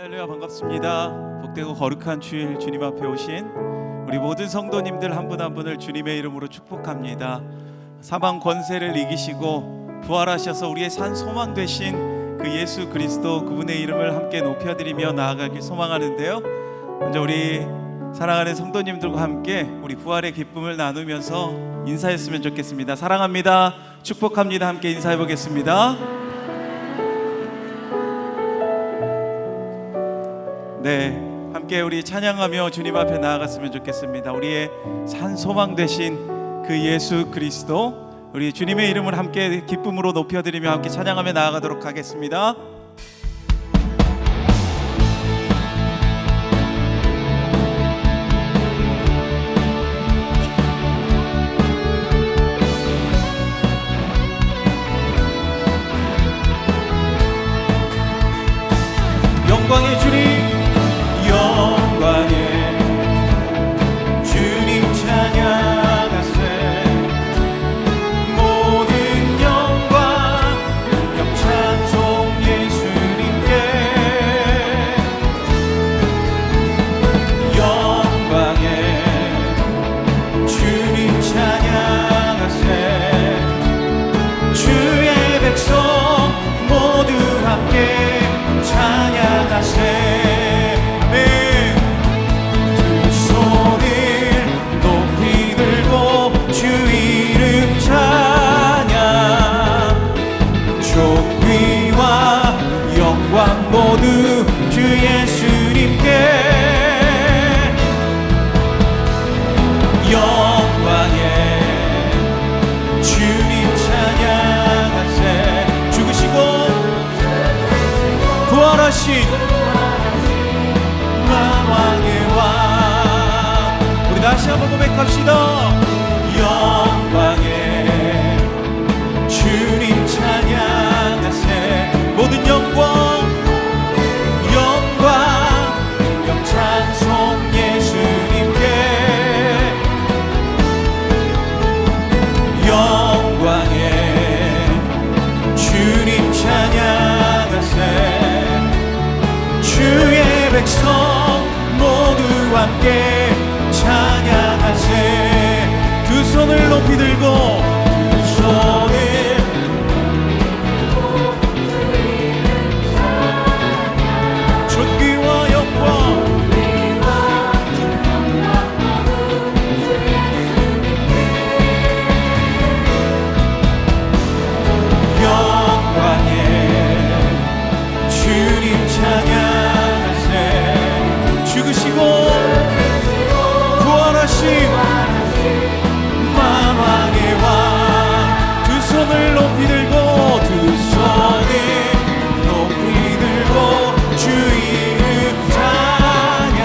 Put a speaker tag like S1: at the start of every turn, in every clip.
S1: 할렐루야, 반갑습니다. 복되고 거룩한 주일 주님 앞에 오신 우리 모든 성도님들 한 분 한 분을 주님의 이름으로 축복합니다. 사방 권세를 이기시고 부활하셔서 우리의 산 소망 되신 그 예수 그리스도, 그분의 이름을 함께 높여드리며 나아가길 소망하는데요, 먼저 우리 사랑하는 성도님들과 함께 우리 부활의 기쁨을 나누면서 인사했으면 좋겠습니다. 사랑합니다, 축복합니다. 함께 인사해 보겠습니다. 네, 함께 우리 찬양하며 주님 앞에 나아갔으면 좋겠습니다. 우리의 산 소망 되신 그 예수 그리스도, 우리 주님의 이름을 함께 기쁨으로 높여드리며 함께 찬양하며 나아가도록 하겠습니다. 영광의 주님, 영광의 주님 찬양하세. 모든 영광 능력 찬송 예수님께. 영광의 주님 찬양하세. 주의 백성 모두 함께 찬양하세. 모두 주 예수님께. 영광의 주님 찬양하세. 죽으시고 부활하신 만왕의 왕. 우리 다시 한번 고백합시다. 영광의 주님 찬양하세. 모든 영광 백성 모두 함께 찬양하세. 두 손을 높이 들고, 두 손을 존귀와 영광 영광의 주님 찬양. 죽으시고 부활하신 만왕의 왕. 두 손을 높이 들고, 두 손을 높이 들고 주 이름 찬양.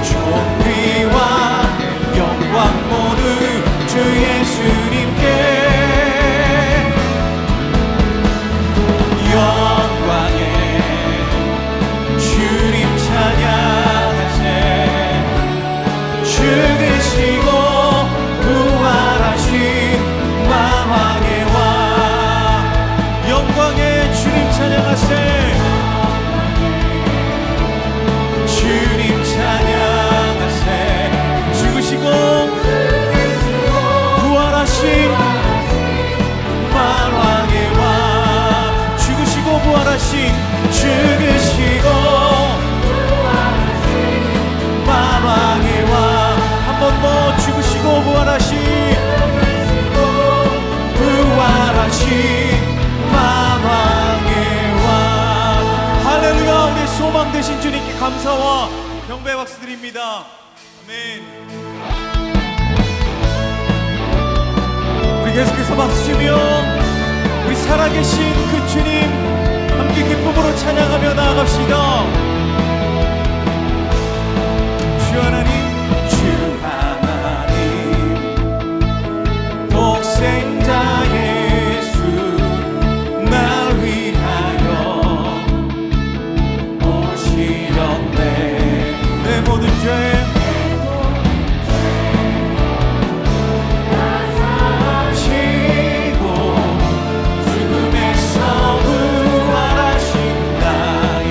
S1: 존귀와 영광 모두 주 예수님께. 죽으시고 부활하신 만왕의 왕. 영광의 주님 찬양하세. 주님 찬양하세. 죽으시고 부활하신 만왕의 왕. 죽으시고 부활하신, 죽으시고 만왕의 왕. 한 번 더 죽으시고 부활하신, 부활하신 만왕의 왕. 할렐루야. 우리의 소망 되신 주님께 감사와 경배의 박수 드립니다. 아멘. 우리 계속해서 박수 치며 우리 살아계신 그 주님 함께 기쁨으로 찬양하며 나아갑시다. 주 하나님, 독생자 예수 날 위하여 오시렸네. 내 모든 죄 지고 죽음에서 부활하신 나의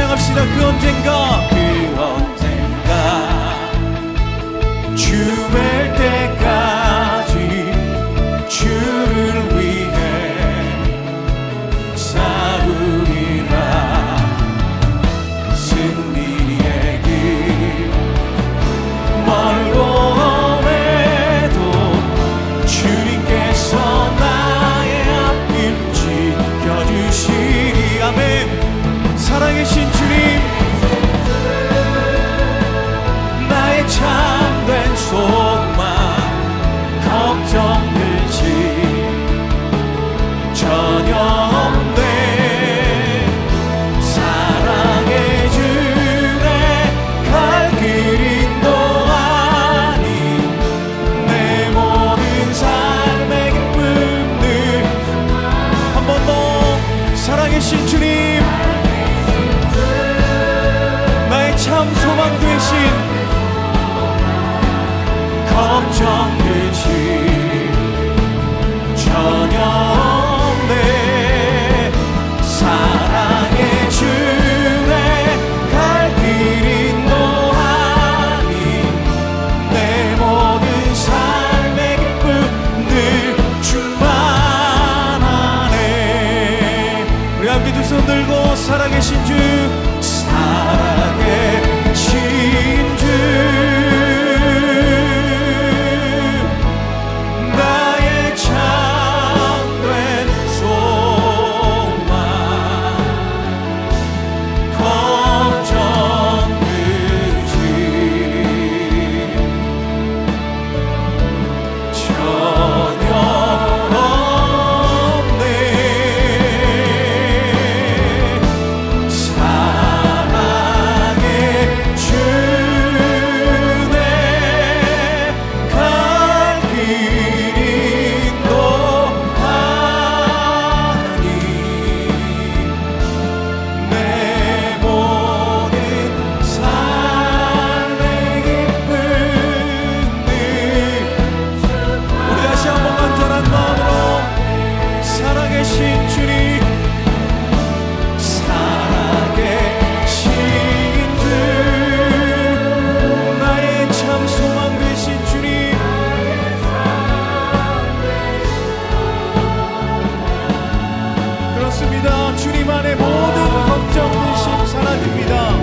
S1: 찬양합시다. 그 언젠가 주뵐 때까지 주를 위해 싸우리라. 승리의 길 멀고 험해도 주님께서 나의 앞길 지켜주시리. 아멘. 살아계신 주님, 나의 참된 소망 걱정들지 전혀 없네. 사랑의 주내 갈 길 인도하니 내 모든 삶의 기쁨들. 한 번 더. 살아계신 주님, 나의 참 소망 되신 걱정되지 전혀 없네. 사랑의 주내 갈 길 인도하니 내 모든 삶의 기쁨 늘 충만하네. 우리 함께 두 손 들고 살아계신 주, 살아계신 주, 주님 안에 모든 걱정들심 사라집니다.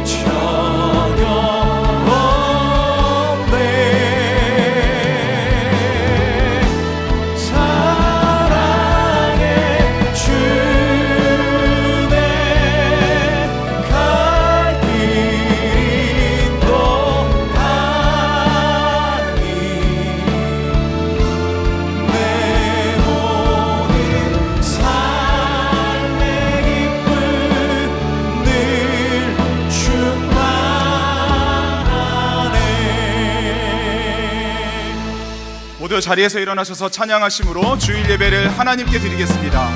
S1: 전혀 없네. 사랑의 주내 갈 길 인도하니
S2: 모두 자리에서 일어나셔서 찬양하심으로 주일 예배를 하나님께 드리겠습니다.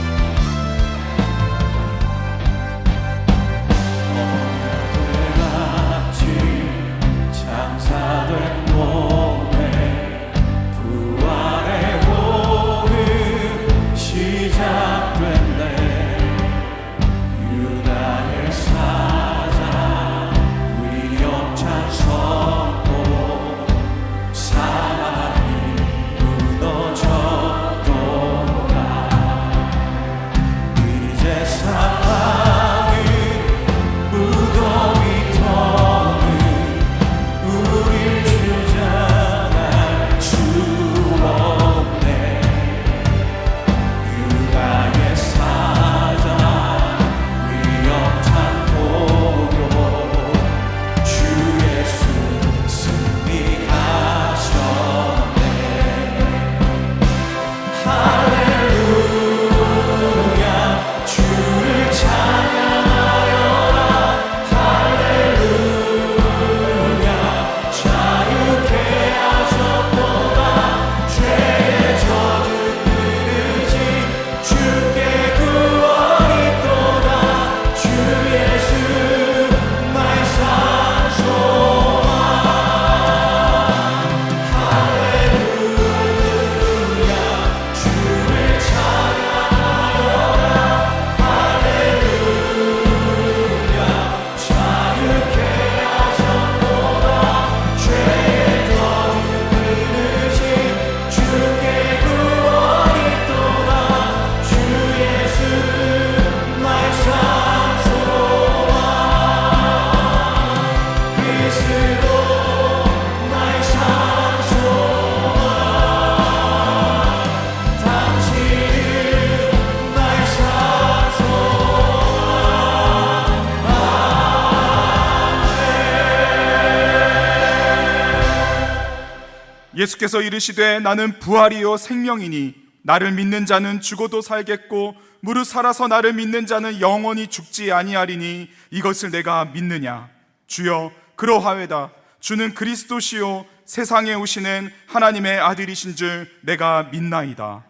S2: 예수께서 이르시되 나는 부활이요 생명이니 나를 믿는 자는 죽어도 살겠고 무릇 살아서 나를 믿는 자는 영원히 죽지 아니하리니 이것을 내가 믿느냐. 주여 그러하외다. 주는 그리스도시요 세상에 오시는 하나님의 아들이신 줄 내가 믿나이다.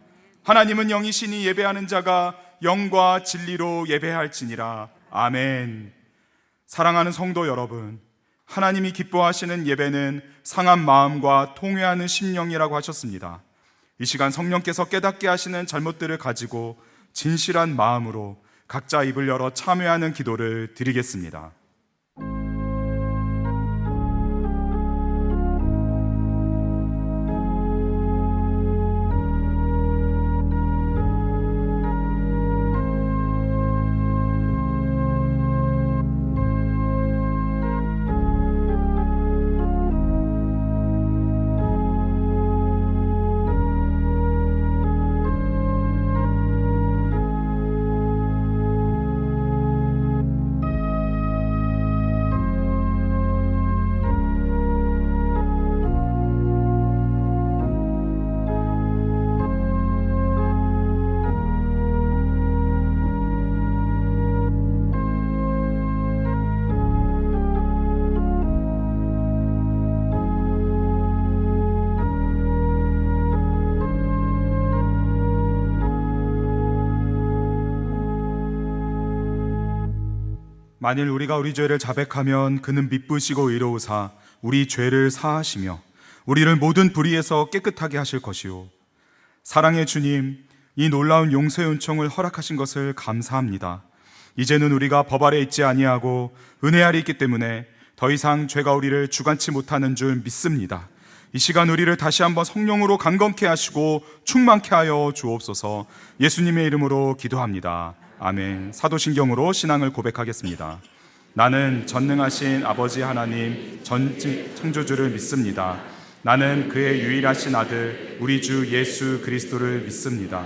S2: 하나님은 영이시니 예배하는 자가 영과 진리로 예배할지니라. 아멘. 사랑하는 성도 여러분, 하나님이 기뻐하시는 예배는 상한 마음과 통회하는 심령이라고 하셨습니다. 이 시간 성령께서 깨닫게 하시는 잘못들을 가지고 진실한 마음으로 각자 입을 열어 참회하는 기도를 드리겠습니다. 만일 우리가 우리 죄를 자백하면 그는 미쁘시고 의로우사 우리 죄를 사하시며 우리를 모든 불의에서 깨끗하게 하실 것이요. 사랑의 주님, 이 놀라운 용서의 은총을 허락하신 것을 감사합니다. 이제는 우리가 법 아래 있지 아니하고 은혜 아래 있기 때문에 더 이상 죄가 우리를 주관치 못하는 줄 믿습니다. 이 시간 우리를 다시 한번 성령으로 강건케 하시고 충만케 하여 주옵소서. 예수님의 이름으로 기도합니다. 아멘. 사도신경으로 신앙을 고백하겠습니다. 나는 전능하신 아버지 하나님 전지 창조주를 믿습니다. 나는 그의 유일하신 아들 우리 주 예수 그리스도를 믿습니다.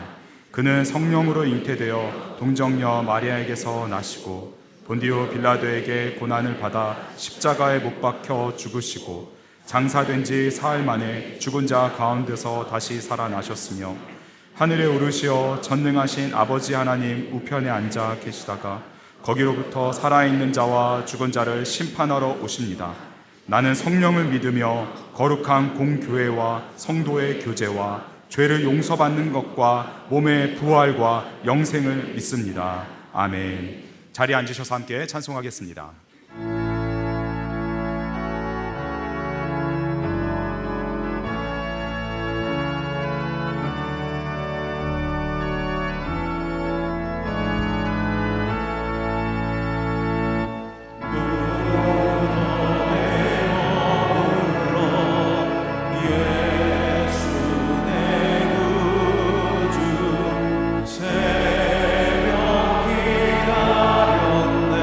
S2: 그는 성령으로 잉태되어 동정녀 마리아에게서 나시고 본디오 빌라도에게 고난을 받아 십자가에 못 박혀 죽으시고 장사된 지 사흘 만에 죽은 자 가운데서 다시 살아나셨으며 하늘에 오르시어 전능하신 아버지 하나님 우편에 앉아 계시다가 거기로부터 살아있는 자와 죽은 자를 심판하러 오십니다. 나는 성령을 믿으며 거룩한 공교회와 성도의 교제와 죄를 용서받는 것과 몸의 부활과 영생을 믿습니다. 아멘. 자리에 앉으셔서 함께 찬송하겠습니다.
S1: 새벽 기다렸네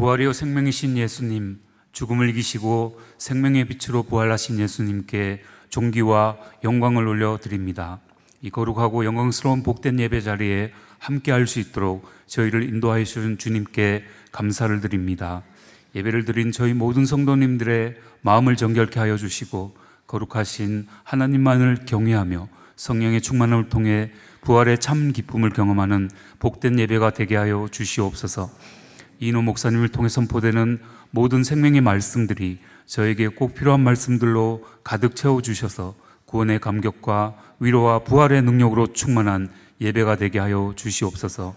S3: 부활이요 생명이신 예수님, 죽음을 이기시고 생명의 빛으로 부활하신 예수님께 존귀와 영광을 올려드립니다. 이 거룩하고 영광스러운 복된 예배 자리에 함께할 수 있도록 저희를 인도하여 주신 주님께 감사를 드립니다. 예배를 드린 저희 모든 성도님들의 마음을 정결케 하여 주시고 거룩하신 하나님만을 경외하며 성령의 충만함을 통해 부활의 참 기쁨을 경험하는 복된 예배가 되게 하여 주시옵소서. 이인호 목사님을 통해 선포되는 모든 생명의 말씀들이 저에게 꼭 필요한 말씀들로 가득 채워주셔서 구원의 감격과 위로와 부활의 능력으로 충만한 예배가 되게 하여 주시옵소서.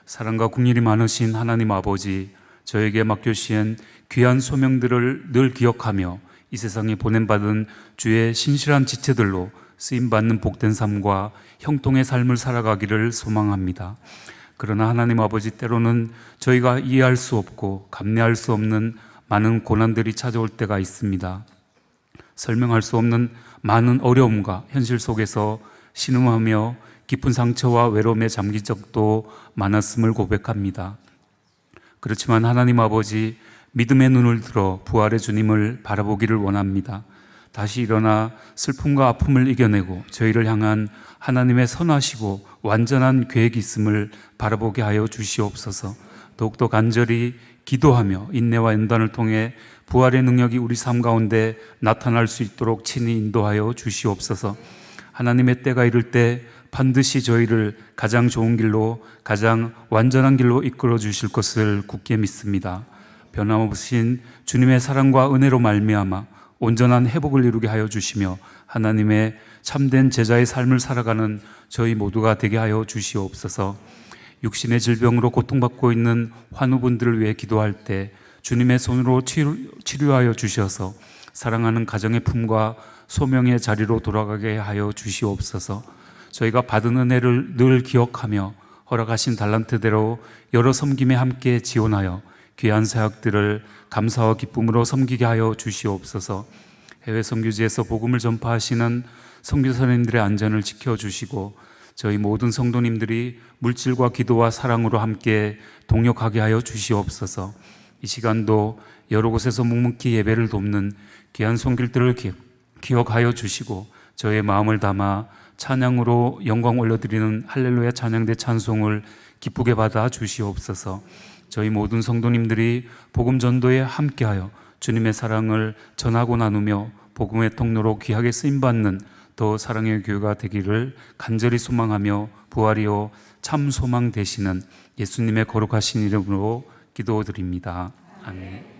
S3: 사랑과 긍휼이 많으신 하나님 아버지, 저에게 맡겨주신 귀한 소명들을 늘 기억하며 이 세상에 보냄받은 주의 신실한 지체들로 쓰임받는 복된 삶과 형통의 삶을 살아가기를 소망합니다. 그러나 하나님 아버지, 때로는 저희가 이해할 수 없고 감내할 수 없는 많은 고난들이 찾아올 때가 있습니다. 설명할 수 없는 많은 어려움과 현실 속에서 신음하며 깊은 상처와 외로움에 잠긴 적도 많았음을 고백합니다. 그렇지만 하나님 아버지, 믿음의 눈을 들어 부활의 주님을 바라보기를 원합니다. 다시 일어나 슬픔과 아픔을 이겨내고 저희를 향한 하나님의 선하시고 완전한 계획이 있음을 바라보게 하여 주시옵소서. 더욱더 간절히 기도하며 인내와 연단을 통해 부활의 능력이 우리 삶 가운데 나타날 수 있도록 친히 인도하여 주시옵소서. 하나님의 때가 이를 때 반드시 저희를 가장 좋은 길로, 가장 완전한 길로 이끌어 주실 것을 굳게 믿습니다. 변함없으신 주님의 사랑과 은혜로 말미암아 온전한 회복을 이루게 하여 주시며 하나님의 참된 제자의 삶을 살아가는 저희 모두가 되게 하여 주시옵소서. 육신의 질병으로 고통받고 있는 환우분들을 위해 기도할 때 주님의 손으로 치료하여 주셔서 사랑하는 가정의 품과 소명의 자리로 돌아가게 하여 주시옵소서. 저희가 받은 은혜를 늘 기억하며 허락하신 달란트대로 여러 섬김에 함께 지원하여 귀한 사역들을 감사와 기쁨으로 섬기게 하여 주시옵소서. 해외 선교지에서 복음을 전파하시는 선교사님들의 안전을 지켜주시고 저희 모든 성도님들이 물질과 기도와 사랑으로 함께 동역하게 하여 주시옵소서. 이 시간도 여러 곳에서 묵묵히 예배를 돕는 귀한 손길들을 기억하여 주시고 저의 마음을 담아 찬양으로 영광 올려드리는 할렐루야 찬양대 찬송을 기쁘게 받아 주시옵소서. 저희 모든 성도님들이 복음 전도에 함께하여 주님의 사랑을 전하고 나누며 복음의 통로로 귀하게 쓰임받는 더 사랑의 교회가 되기를 간절히 소망하며 부활이요 참 소망 되시는 예수님의 거룩하신 이름으로 기도드립니다. 아멘.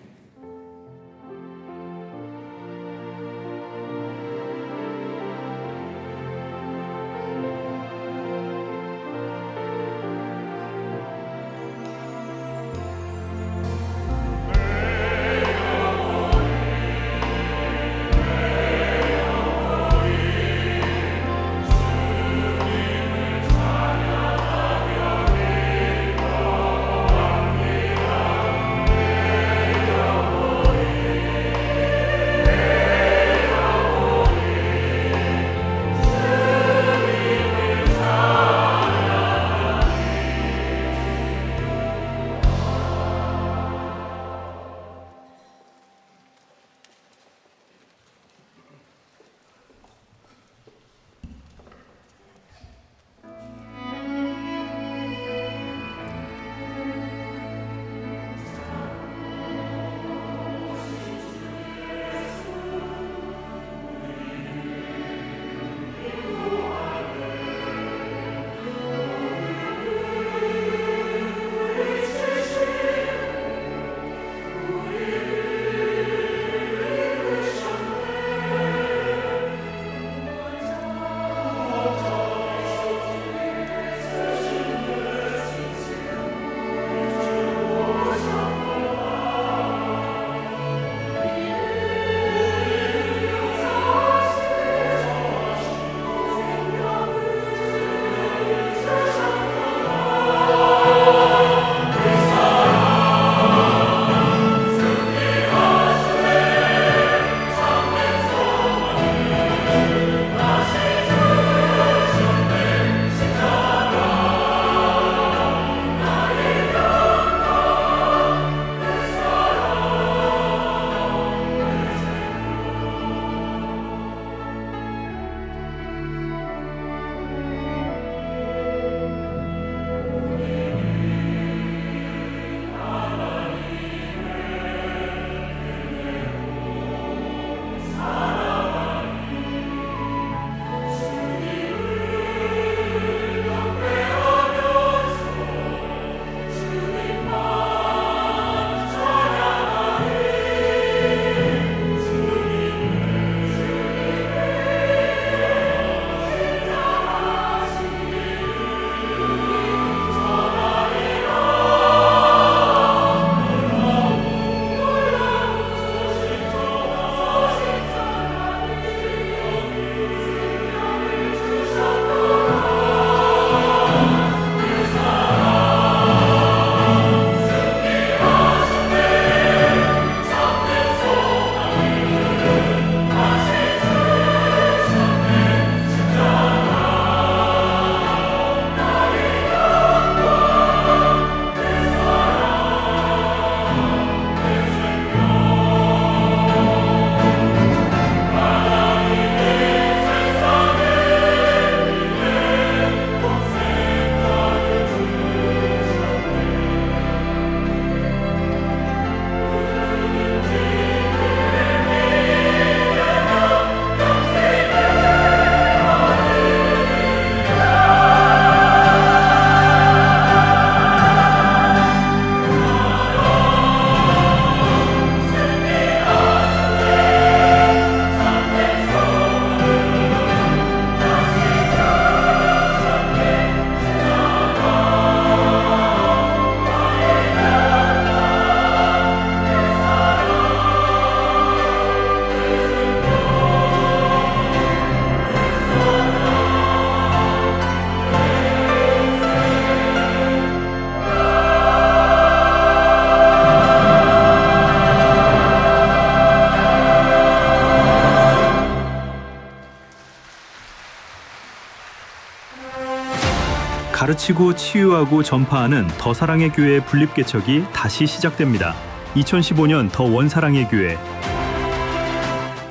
S4: 가르치고 치유하고 전파하는 더 사랑의 교회 분립개척이 다시 시작됩니다. 2015년 더 원사랑의 교회,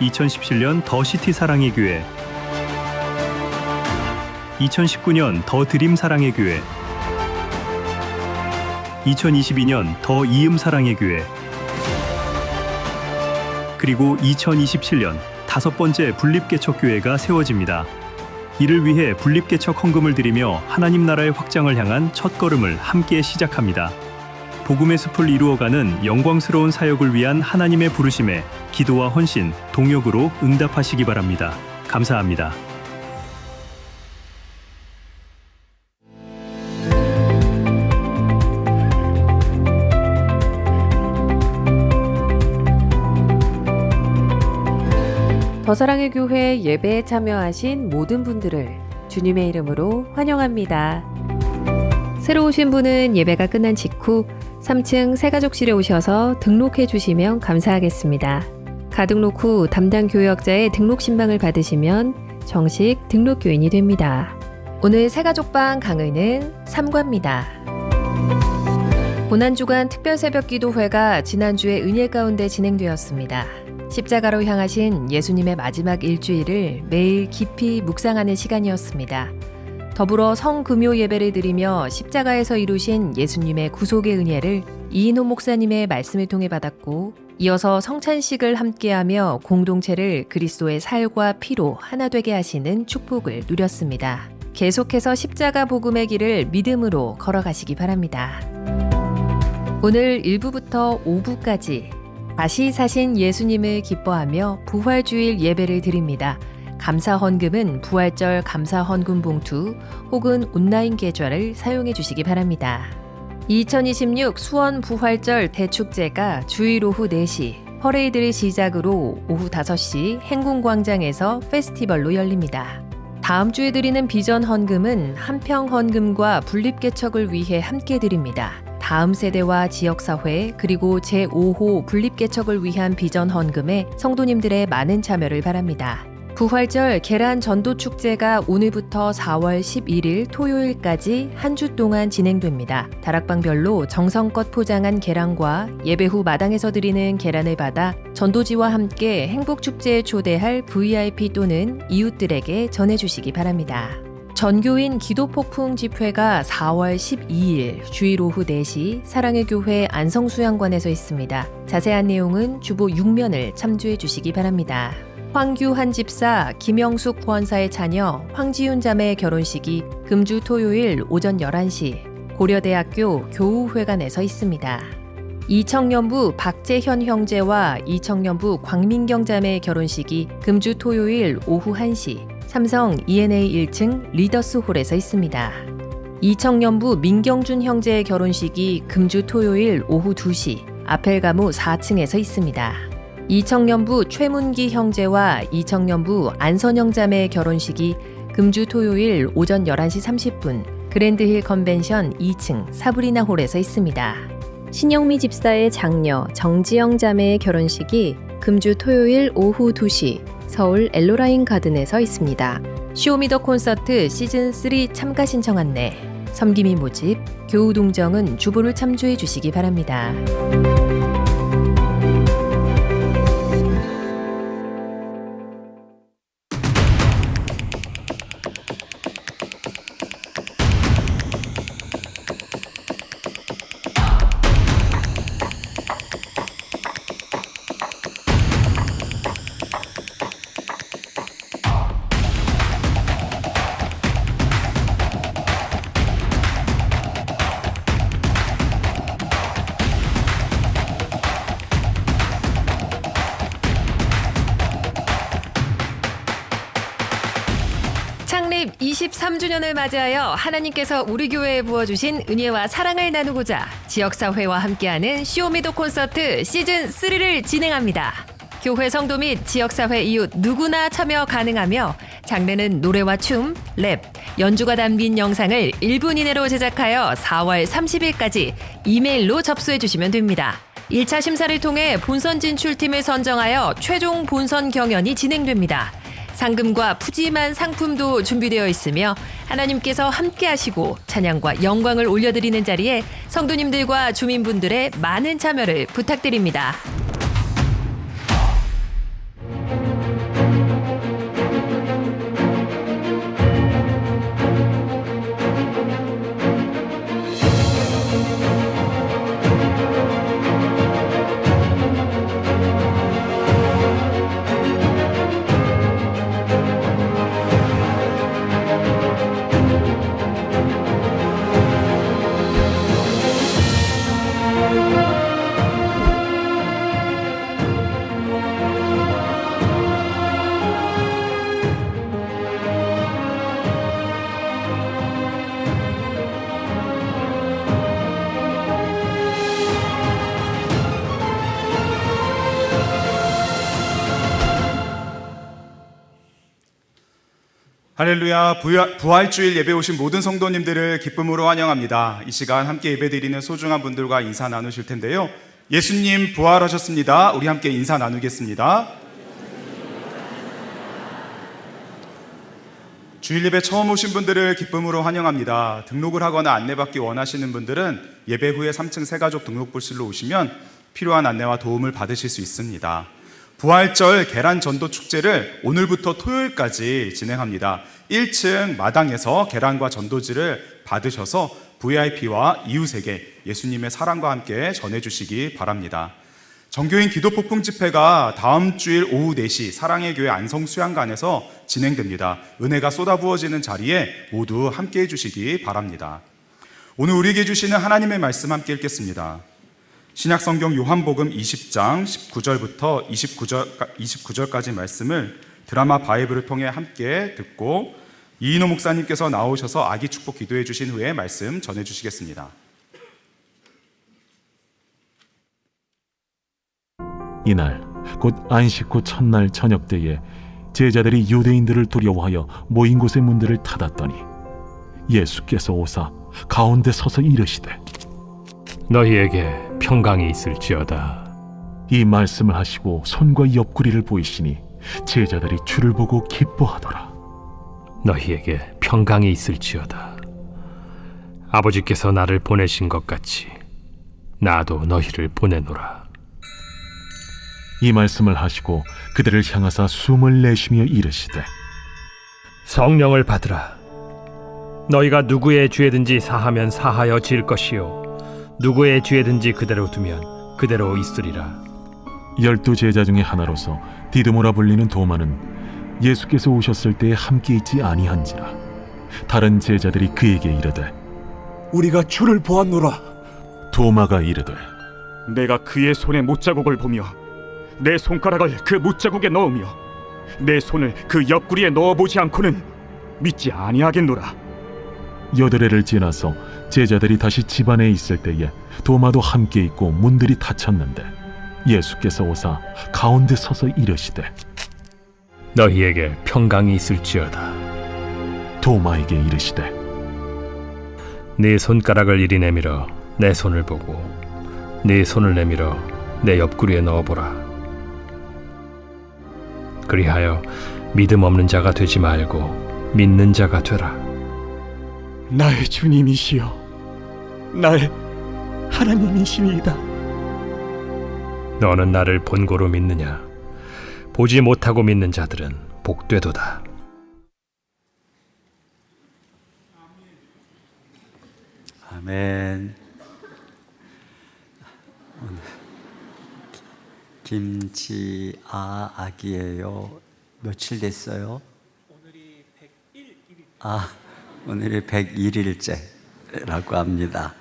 S4: 2017년 더 시티 사랑의 교회, 2019년 더 드림 사랑의 교회, 2022년 더 이음 사랑의 교회, 그리고 2027년 5번째 분립개척교회가 세워집니다. 이를 위해 분립개척 헌금을 드리며 하나님 나라의 확장을 향한 첫걸음을 함께 시작합니다. 복음의 숲을 이루어가는 영광스러운 사역을 위한 하나님의 부르심에 기도와 헌신, 동역으로 응답하시기 바랍니다. 감사합니다.
S5: 더 사랑의 교회 예배에 참여하신 모든 분들을 주님의 이름으로 환영합니다. 새로 오신 분은 예배가 끝난 직후 3층 새가족실에 오셔서 등록해 주시면 감사하겠습니다. 가등록 후 담당 교역자의 등록 신방을 받으시면 정식 등록 교인이 됩니다. 오늘 새가족방 강의는 3과입니다. 고난주간 특별 새벽 기도회가 지난주에 은혜 가운데 진행되었습니다. 십자가로 향하신 예수님의 마지막 일주일을 매일 깊이 묵상하는 시간이었습니다. 더불어 성금요 예배를 드리며 십자가에서 이루신 예수님의 구속의 은혜를 이인호 목사님의 말씀을 통해 받았고, 이어서 성찬식을 함께하며 공동체를 그리스도의 살과 피로 하나 되게 하시는 축복을 누렸습니다. 계속해서 십자가 복음의 길을 믿음으로 걸어가시기 바랍니다. 오늘 1부부터 5부까지 다시 사신 예수님을 기뻐하며 부활주일 예배를 드립니다. 감사 헌금은 부활절 감사 헌금 봉투 혹은 온라인 계좌를 사용해 주시기 바랍니다. 2026 수원 부활절 대축제가 주일 오후 4시, 퍼레이드를 시작으로 오후 5시 행궁광장에서 페스티벌로 열립니다. 다음 주에 드리는 비전 헌금은 한평 헌금과 분립개척을 위해 함께 드립니다. 다음 세대와 지역사회 그리고 제5호 분립개척을 위한 비전 헌금에 성도님들의 많은 참여를 바랍니다. 부활절 계란 전도축제가 오늘부터 4월 11일 토요일까지 한 주 동안 진행됩니다. 다락방별로 정성껏 포장한 계란과 예배 후 마당에서 드리는 계란을 받아 전도지와 함께 행복축제에 초대할 VIP 또는 이웃들에게 전해주시기 바랍니다. 전교인 기도폭풍 집회가 4월 12일 주일 오후 4시 사랑의 교회 안성수양관에서 있습니다. 자세한 내용은 주보 6면을 참조해 주시기 바랍니다. 황규한 집사, 김영숙 후원사의 자녀 황지윤 자매의 결혼식이 금주 토요일 오전 11시 고려대학교 교우회관에서 있습니다. 이청년부 박재현 형제와 이청년부 광민경 자매의 결혼식이 금주 토요일 오후 1시 삼성 ENA 1층 리더스홀에서 있습니다. 이청년부 민경준 형제의 결혼식이 금주 토요일 오후 2시 아펠가무 4층에서 있습니다. 이청년부 최문기 형제와 이청년부 안선영 자매의 결혼식이 금주 토요일 오전 11시 30분 그랜드힐 컨벤션 2층 사브리나 홀에서 있습니다.
S6: 신영미 집사의 장녀 정지영 자매의 결혼식이 금주 토요일 오후 2시 서울 엘로라인 가든에서 있습니다.
S5: 쇼미더 콘서트 시즌3 참가 신청 안내, 섬김이 모집, 교우 동정은 주보를 참조해 주시기 바랍니다. 창립 23주년을 맞이하여 하나님께서 우리 교회에 부어주신 은혜와 사랑을 나누고자 지역사회와 함께하는 쇼미더 콘서트 시즌3를 진행합니다. 교회 성도 및 지역사회 이웃 누구나 참여 가능하며 장르는 노래와 춤, 랩, 연주가 담긴 영상을 1분 이내로 제작하여 4월 30일까지 이메일로 접수해 주시면 됩니다. 1차 심사를 통해 본선 진출팀을 선정하여 최종 본선 경연이 진행됩니다. 상금과 푸짐한 상품도 준비되어 있으며 하나님께서 함께 하시고 찬양과 영광을 올려드리는 자리에 성도님들과 주민분들의 많은 참여를 부탁드립니다.
S2: 할렐루야. 부활주일 예배 오신 모든 성도님들을 기쁨으로 환영합니다. 이 시간 함께 예배드리는 소중한 분들과 인사 나누실 텐데요. 예수님 부활하셨습니다. 우리 함께 인사 나누겠습니다. 주일 예배 처음 오신 분들을 기쁨으로 환영합니다. 등록을 하거나 안내받기 원하시는 분들은 예배 후에 3층 새가족 등록부실로 오시면 필요한 안내와 도움을 받으실 수 있습니다. 부활절 계란 전도 축제를 오늘부터 토요일까지 진행합니다. 1층 마당에서 계란과 전도지를 받으셔서 VIP와 이웃에게 예수님의 사랑과 함께 전해주시기 바랍니다. 정교인 기도 폭풍 집회가 다음 주일 오후 4시 사랑의 교회 안성수양관에서 진행됩니다. 은혜가 쏟아부어지는 자리에 모두 함께 해주시기 바랍니다. 오늘 우리에게 주시는 하나님의 말씀 함께 읽겠습니다. 신약성경 요한복음 20장 19절부터 29절까지 말씀을 드라마 바이블을 통해 함께 듣고 이인호 목사님께서 나오셔서 아기 축복 기도해 주신 후에 말씀 전해 주시겠습니다.
S7: 이날 곧 안식 후 첫날 저녁 때에 제자들이 유대인들을 두려워하여 모인 곳의 문들을 닫았더니 예수께서 오사 가운데 서서 이르시되
S8: 너희에게 평강이 있을지어다.
S7: 이 말씀을 하시고 손과 옆구리를 보이시니 제자들이 주를 보고 기뻐하더라.
S8: 너희에게 평강이 있을지어다. 아버지께서 나를 보내신 것 같이 나도 너희를 보내노라.
S7: 이 말씀을 하시고 그들을 향하사 숨을 내쉬며 이르시되
S8: 성령을 받으라. 너희가 누구의 죄든지 사하면 사하여 질 것이요 누구의 죄든지 그대로 두면 그대로 있으리라.
S7: 12 제자 중에 하나로서 디드모라 불리는 도마는 예수께서 오셨을 때에 함께 있지 아니한지라. 다른 제자들이 그에게 이르되
S9: 우리가 주를 보았노라.
S7: 도마가 이르되
S10: 내가 그의 손에 못자국을 보며 내 손가락을 그 못자국에 넣으며 내 손을 그 옆구리에 넣어보지 않고는 믿지 아니하겠노라.
S7: 8회를 지나서 제자들이 다시 집안에 있을 때에 도마도 함께 있고 문들이 닫혔는데 예수께서 오사 가운데 서서 이르시되
S8: 너희에게 평강이 있을지어다.
S7: 도마에게 이르시되
S8: 네 손가락을 이리 내밀어 내 손을 보고 네 손을 내밀어 내 옆구리에 넣어보라. 그리하여 믿음 없는 자가 되지 말고 믿는 자가 되라.
S9: 나의 주님이시여 나의 하나님이시니이다.
S8: 너는 나를 본고로 믿느냐? 보지 못하고 믿는 자들은 복되도다.
S11: 아멘. 김지아 아기예요. 며칠 됐어요? 오늘이 101일입니다. 오늘이 101일째라고 합니다.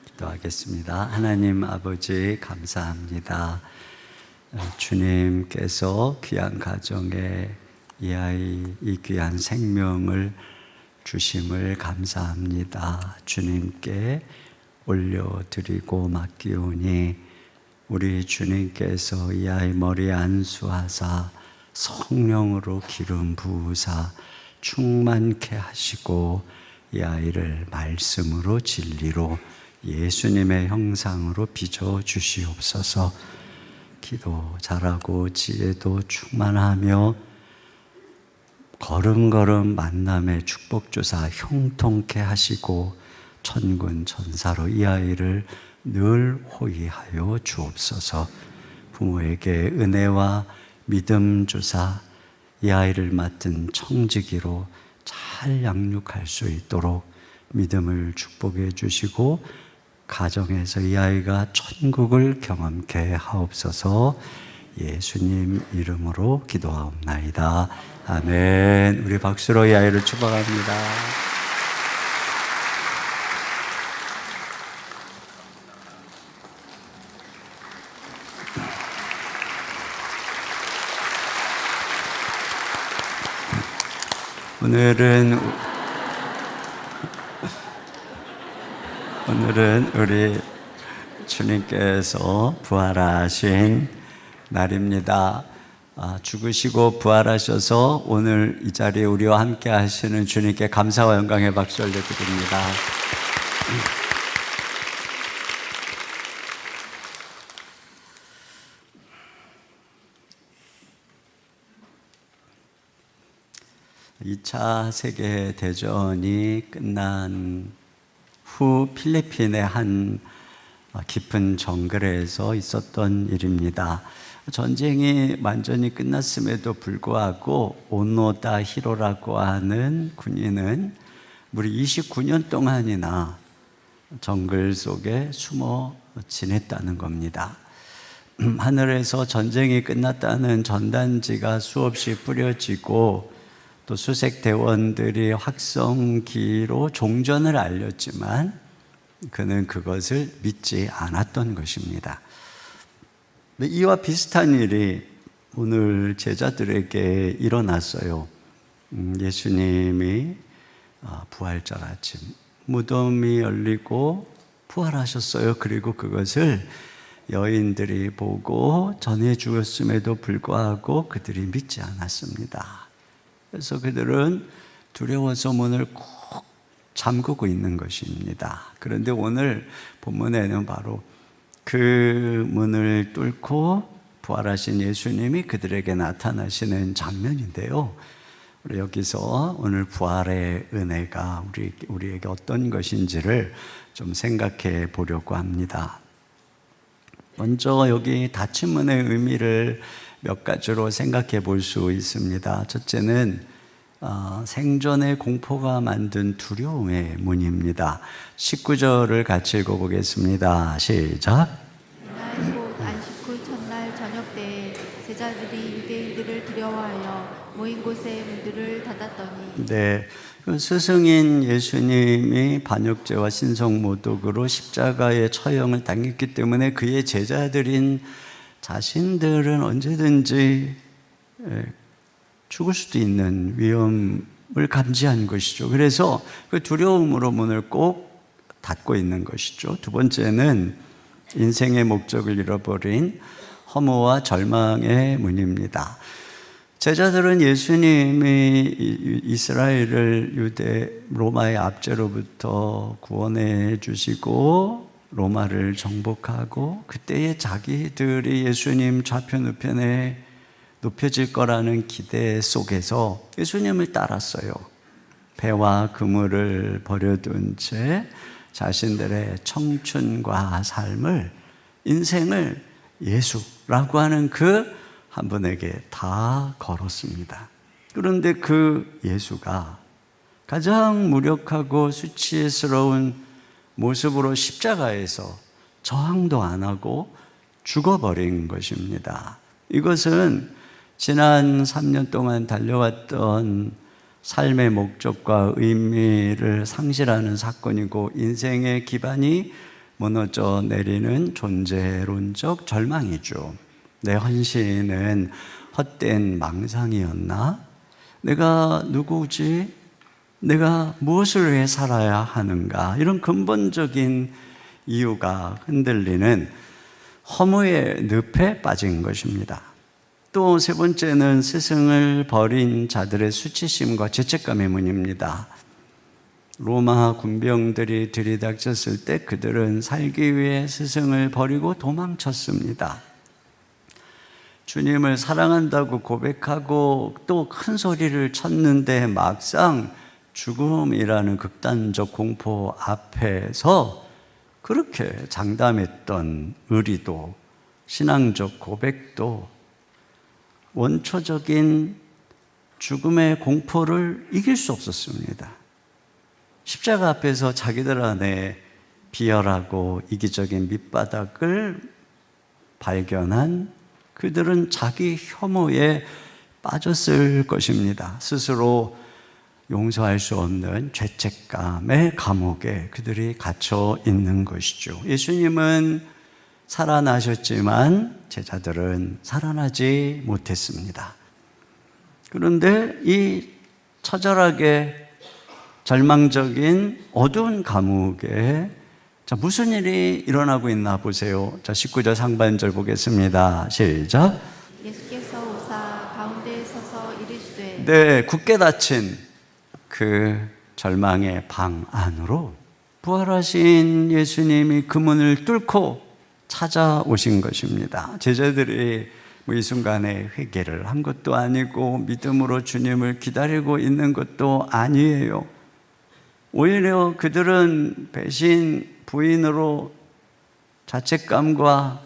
S11: 기도하겠습니다. 하나님 아버지 감사합니다. 주님께서 귀한 가정에 이 귀한 생명을 주심을 감사합니다. 주님께 올려드리고 맡기오니 우리 주님께서 이 아이 머리에 안수하사 성령으로 기름 부으사 충만케 하시고 이 아이를 말씀으로 진리로 예수님의 형상으로 빚어 주시옵소서. 기도 잘하고 지혜도 충만하며 걸음걸음 만남의 축복주사 형통케 하시고 천군 천사로 이 아이를 늘 호위하여 주옵소서. 부모에게 은혜와 믿음 주사 이 아이를 맡은 청지기로 잘 양육할 수 있도록 믿음을 축복해 주시고 가정에서 이 아이가 천국을 경험케 하옵소서. 예수님 이름으로 기도하옵나이다. 아멘. 우리 박수로 이 아이를 축복합니다. 오늘은 우리 주님께서 부활하신 날입니다. 죽으시고 부활하셔서 오늘 이 자리에 우리와 함께 하시는 주님께 감사와 영광의 박수 올려드립니다. 2차 세계대전이 끝난 후 필리핀의 한 깊은 정글에서 있었던 일입니다. 전쟁이 완전히 끝났음에도 불구하고 오노다 히로라고 하는 군인은 무려 29년 동안이나 정글 속에 숨어 지냈다는 겁니다. 하늘에서 전쟁이 끝났다는 전단지가 수없이 뿌려지고 또 수색 대원들이 확성기로 종전을 알렸지만 그는 그것을 믿지 않았던 것입니다. 이와 비슷한 일이 오늘 제자들에게 일어났어요. 예수님이 부활절 아침 무덤이 열리고 부활하셨어요. 그리고 그것을 여인들이 보고 전해 주었음에도 불구하고 그들이 믿지 않았습니다. 그래서 그들은 두려워서 문을 꼭 잠그고 있는 것입니다. 그런데 오늘 본문에는 바로 그 문을 뚫고 부활하신 예수님이 그들에게 나타나시는 장면인데요. 우리 여기서 오늘 부활의 은혜가 우리에게 어떤 것인지를 좀 생각해 보려고 합니다. 먼저 여기 닫힌 문의 의미를 몇 가지로 생각해 볼 수 있습니다. 첫째는 생존의 공포가 만든 두려움의 문입니다. 19절을 같이 읽어보겠습니다. 시작.
S12: 이날 곧 안식 후 첫날 저녁 때에 제자들이 유대인들을 두려워하여 모인 곳에 문들을 닫았더니
S11: 네, 그 스승인 예수님이 반역죄와 신성모독으로 십자가의 처형을 당했기 때문에 그의 제자들인 자신들은 언제든지 죽을 수도 있는 위험을 감지한 것이죠. 그래서 그 두려움으로 문을 꼭 닫고 있는 것이죠. 두 번째는 인생의 목적을 잃어버린 허무와 절망의 문입니다. 제자들은 예수님이 이스라엘을 로마의 압제로부터 구원해 주시고 로마를 정복하고 그때의 자기들이 예수님 좌편 우편에 높여질 거라는 기대 속에서 예수님을 따랐어요. 배와 그물을 버려둔 채 자신들의 청춘과 삶을, 인생을 예수라고 하는 그 한 분에게 다 걸었습니다. 그런데 그 예수가 가장 무력하고 수치스러운 모습으로 십자가에서 저항도 안 하고 죽어버린 것입니다. 이것은 지난 3년 동안 달려왔던 삶의 목적과 의미를 상실하는 사건이고 인생의 기반이 무너져 내리는 존재론적 절망이죠. 내 헌신은 헛된 망상이었나? 내가 누구지? 내가 무엇을 위해 살아야 하는가? 이런 근본적인 이유가 흔들리는 허무의 늪에 빠진 것입니다. 또 세 번째는 스승을 버린 자들의 수치심과 죄책감의 문입니다. 로마 군병들이 들이닥쳤을 때 그들은 살기 위해 스승을 버리고 도망쳤습니다. 주님을 사랑한다고 고백하고 또 큰 소리를 쳤는데 막상 죽음이라는 극단적 공포 앞에서 그렇게 장담했던 의리도 신앙적 고백도 원초적인 죽음의 공포를 이길 수 없었습니다. 십자가 앞에서 자기들 안에 비열하고 이기적인 밑바닥을 발견한 그들은 자기 혐오에 빠졌을 것입니다. 스스로 용서할 수 없는 죄책감의 감옥에 그들이 갇혀 있는 것이죠. 예수님은 살아나셨지만 제자들은 살아나지 못했습니다. 그런데 이 처절하게 절망적인 어두운 감옥에 무슨 일이 일어나고 있나 보세요. 19절 상반절 보겠습니다. 시작.
S12: 예수께서 오사 가운데에 서서 이르시되
S11: 네, 굳게 닫힌 그 절망의 방 안으로 부활하신 예수님이 그 문을 뚫고 찾아오신 것입니다. 제자들이 이 순간에 회개를 한 것도 아니고 믿음으로 주님을 기다리고 있는 것도 아니에요. 오히려 그들은 배신, 부인으로 자책감과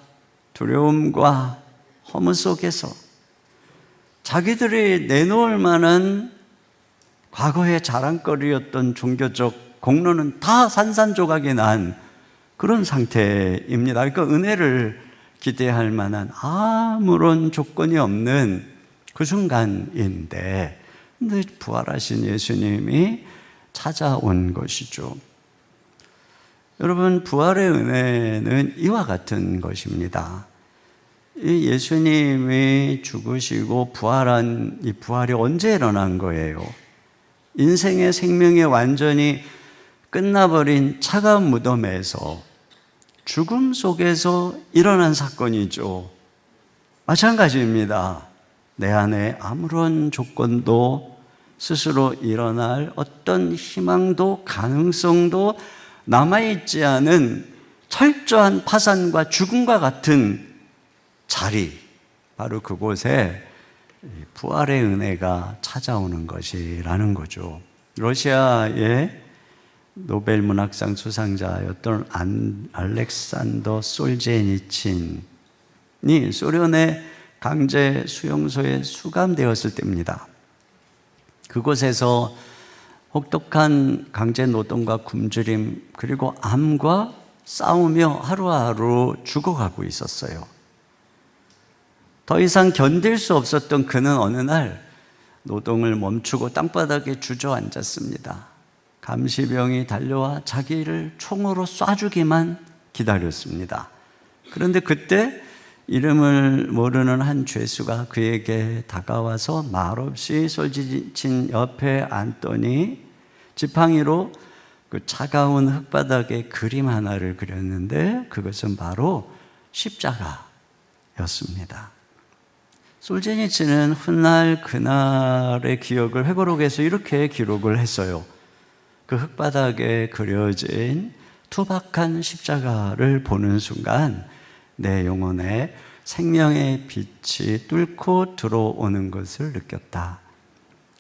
S11: 두려움과 허무 속에서 자기들이 내놓을 만한 과거의 자랑거리였던 종교적 공로는 다 산산조각이 난 그런 상태입니다. 그러니까 은혜를 기대할 만한 아무런 조건이 없는 그 순간인데, 근데 부활하신 예수님이 찾아온 것이죠. 여러분, 부활의 은혜는 이와 같은 것입니다. 이 예수님이 죽으시고 부활한 이 부활이 언제 일어난 거예요? 인생의 생명이 완전히 끝나버린 차가운 무덤에서 죽음 속에서 일어난 사건이죠. 마찬가지입니다. 내 안에 아무런 조건도 스스로 일어날 어떤 희망도 가능성도 남아있지 않은 철저한 파산과 죽음과 같은 자리, 바로 그곳에 부활의 은혜가 찾아오는 것이라는 거죠. 러시아의 노벨 문학상 수상자였던 알렉산더 솔제니친이 소련의 강제 수용소에 수감되었을 때입니다. 그곳에서 혹독한 강제 노동과 굶주림 그리고 암과 싸우며 하루하루 죽어가고 있었어요. 더 이상 견딜 수 없었던 그는 어느 날 노동을 멈추고 땅바닥에 주저앉았습니다. 감시병이 달려와 자기를 총으로 쏴주기만 기다렸습니다. 그런데 그때 이름을 모르는 한 죄수가 그에게 다가와서 말없이 솔지친 옆에 앉더니 지팡이로 그 차가운 흙바닥에 그림 하나를 그렸는데 그것은 바로 십자가였습니다. 솔제니치는 훗날 그날의 기억을 회고록에서 이렇게 기록을 했어요. 그 흙바닥에 그려진 투박한 십자가를 보는 순간 내 영혼에 생명의 빛이 뚫고 들어오는 것을 느꼈다.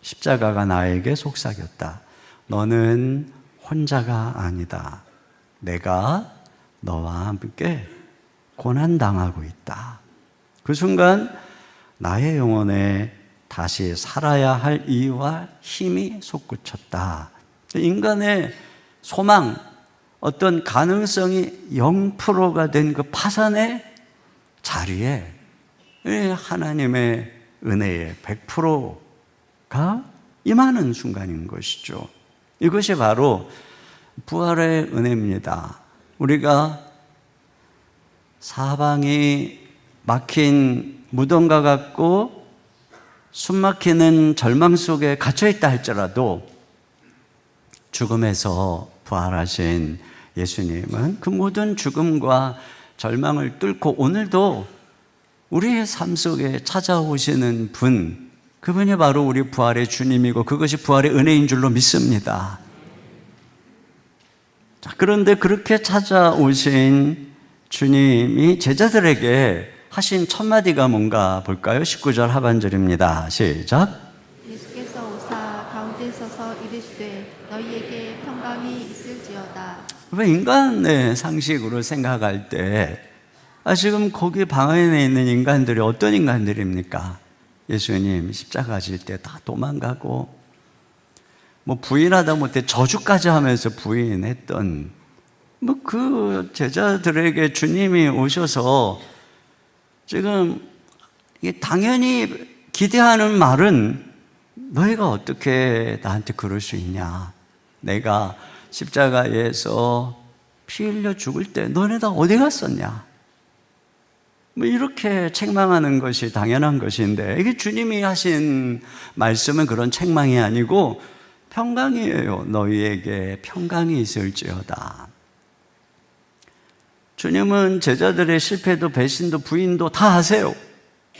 S11: 십자가가 나에게 속삭였다. 너는 혼자가 아니다. 내가 너와 함께 고난당하고 있다. 그 순간 나의 영혼에 다시 살아야 할 이유와 힘이 솟구쳤다. 인간의 소망, 어떤 가능성이 0%가 된 그 파산의 자리에 하나님의 은혜의 100%가 임하는 순간인 것이죠. 이것이 바로 부활의 은혜입니다. 우리가 사방이 막힌 무덤과 같고 숨막히는 절망 속에 갇혀있다 할지라도 죽음에서 부활하신 예수님은 그 모든 죽음과 절망을 뚫고 오늘도 우리의 삶 속에 찾아오시는 분, 그분이 바로 우리 부활의 주님이고 그것이 부활의 은혜인 줄로 믿습니다. 자, 그런데 그렇게 찾아오신 주님이 제자들에게 하신 첫 마디가 뭔가 볼까요? 19절 하반절입니다. 시작.
S12: 예수께서 오사 가운데 서서 이르시되 너희에게 평강이 있을지어다.
S11: 왜 인간의 상식으로 생각할 때 지금 거기 방 안에 있는 인간들이 어떤 인간들입니까? 예수님 십자가 질 때 다 도망가고 뭐 부인하다 못해 저주까지 하면서 부인했던 뭐 그 제자들에게 주님이 오셔서 지금 이게 당연히 기대하는 말은 너희가 어떻게 나한테 그럴 수 있냐? 내가 십자가에서 피 흘려 죽을 때 너네 다 어디 갔었냐? 뭐 이렇게 책망하는 것이 당연한 것인데 이게 주님이 하신 말씀은 그런 책망이 아니고 평강이에요. 너희에게 평강이 있을지어다. 주님은 제자들의 실패도 배신도 부인도 다 하세요.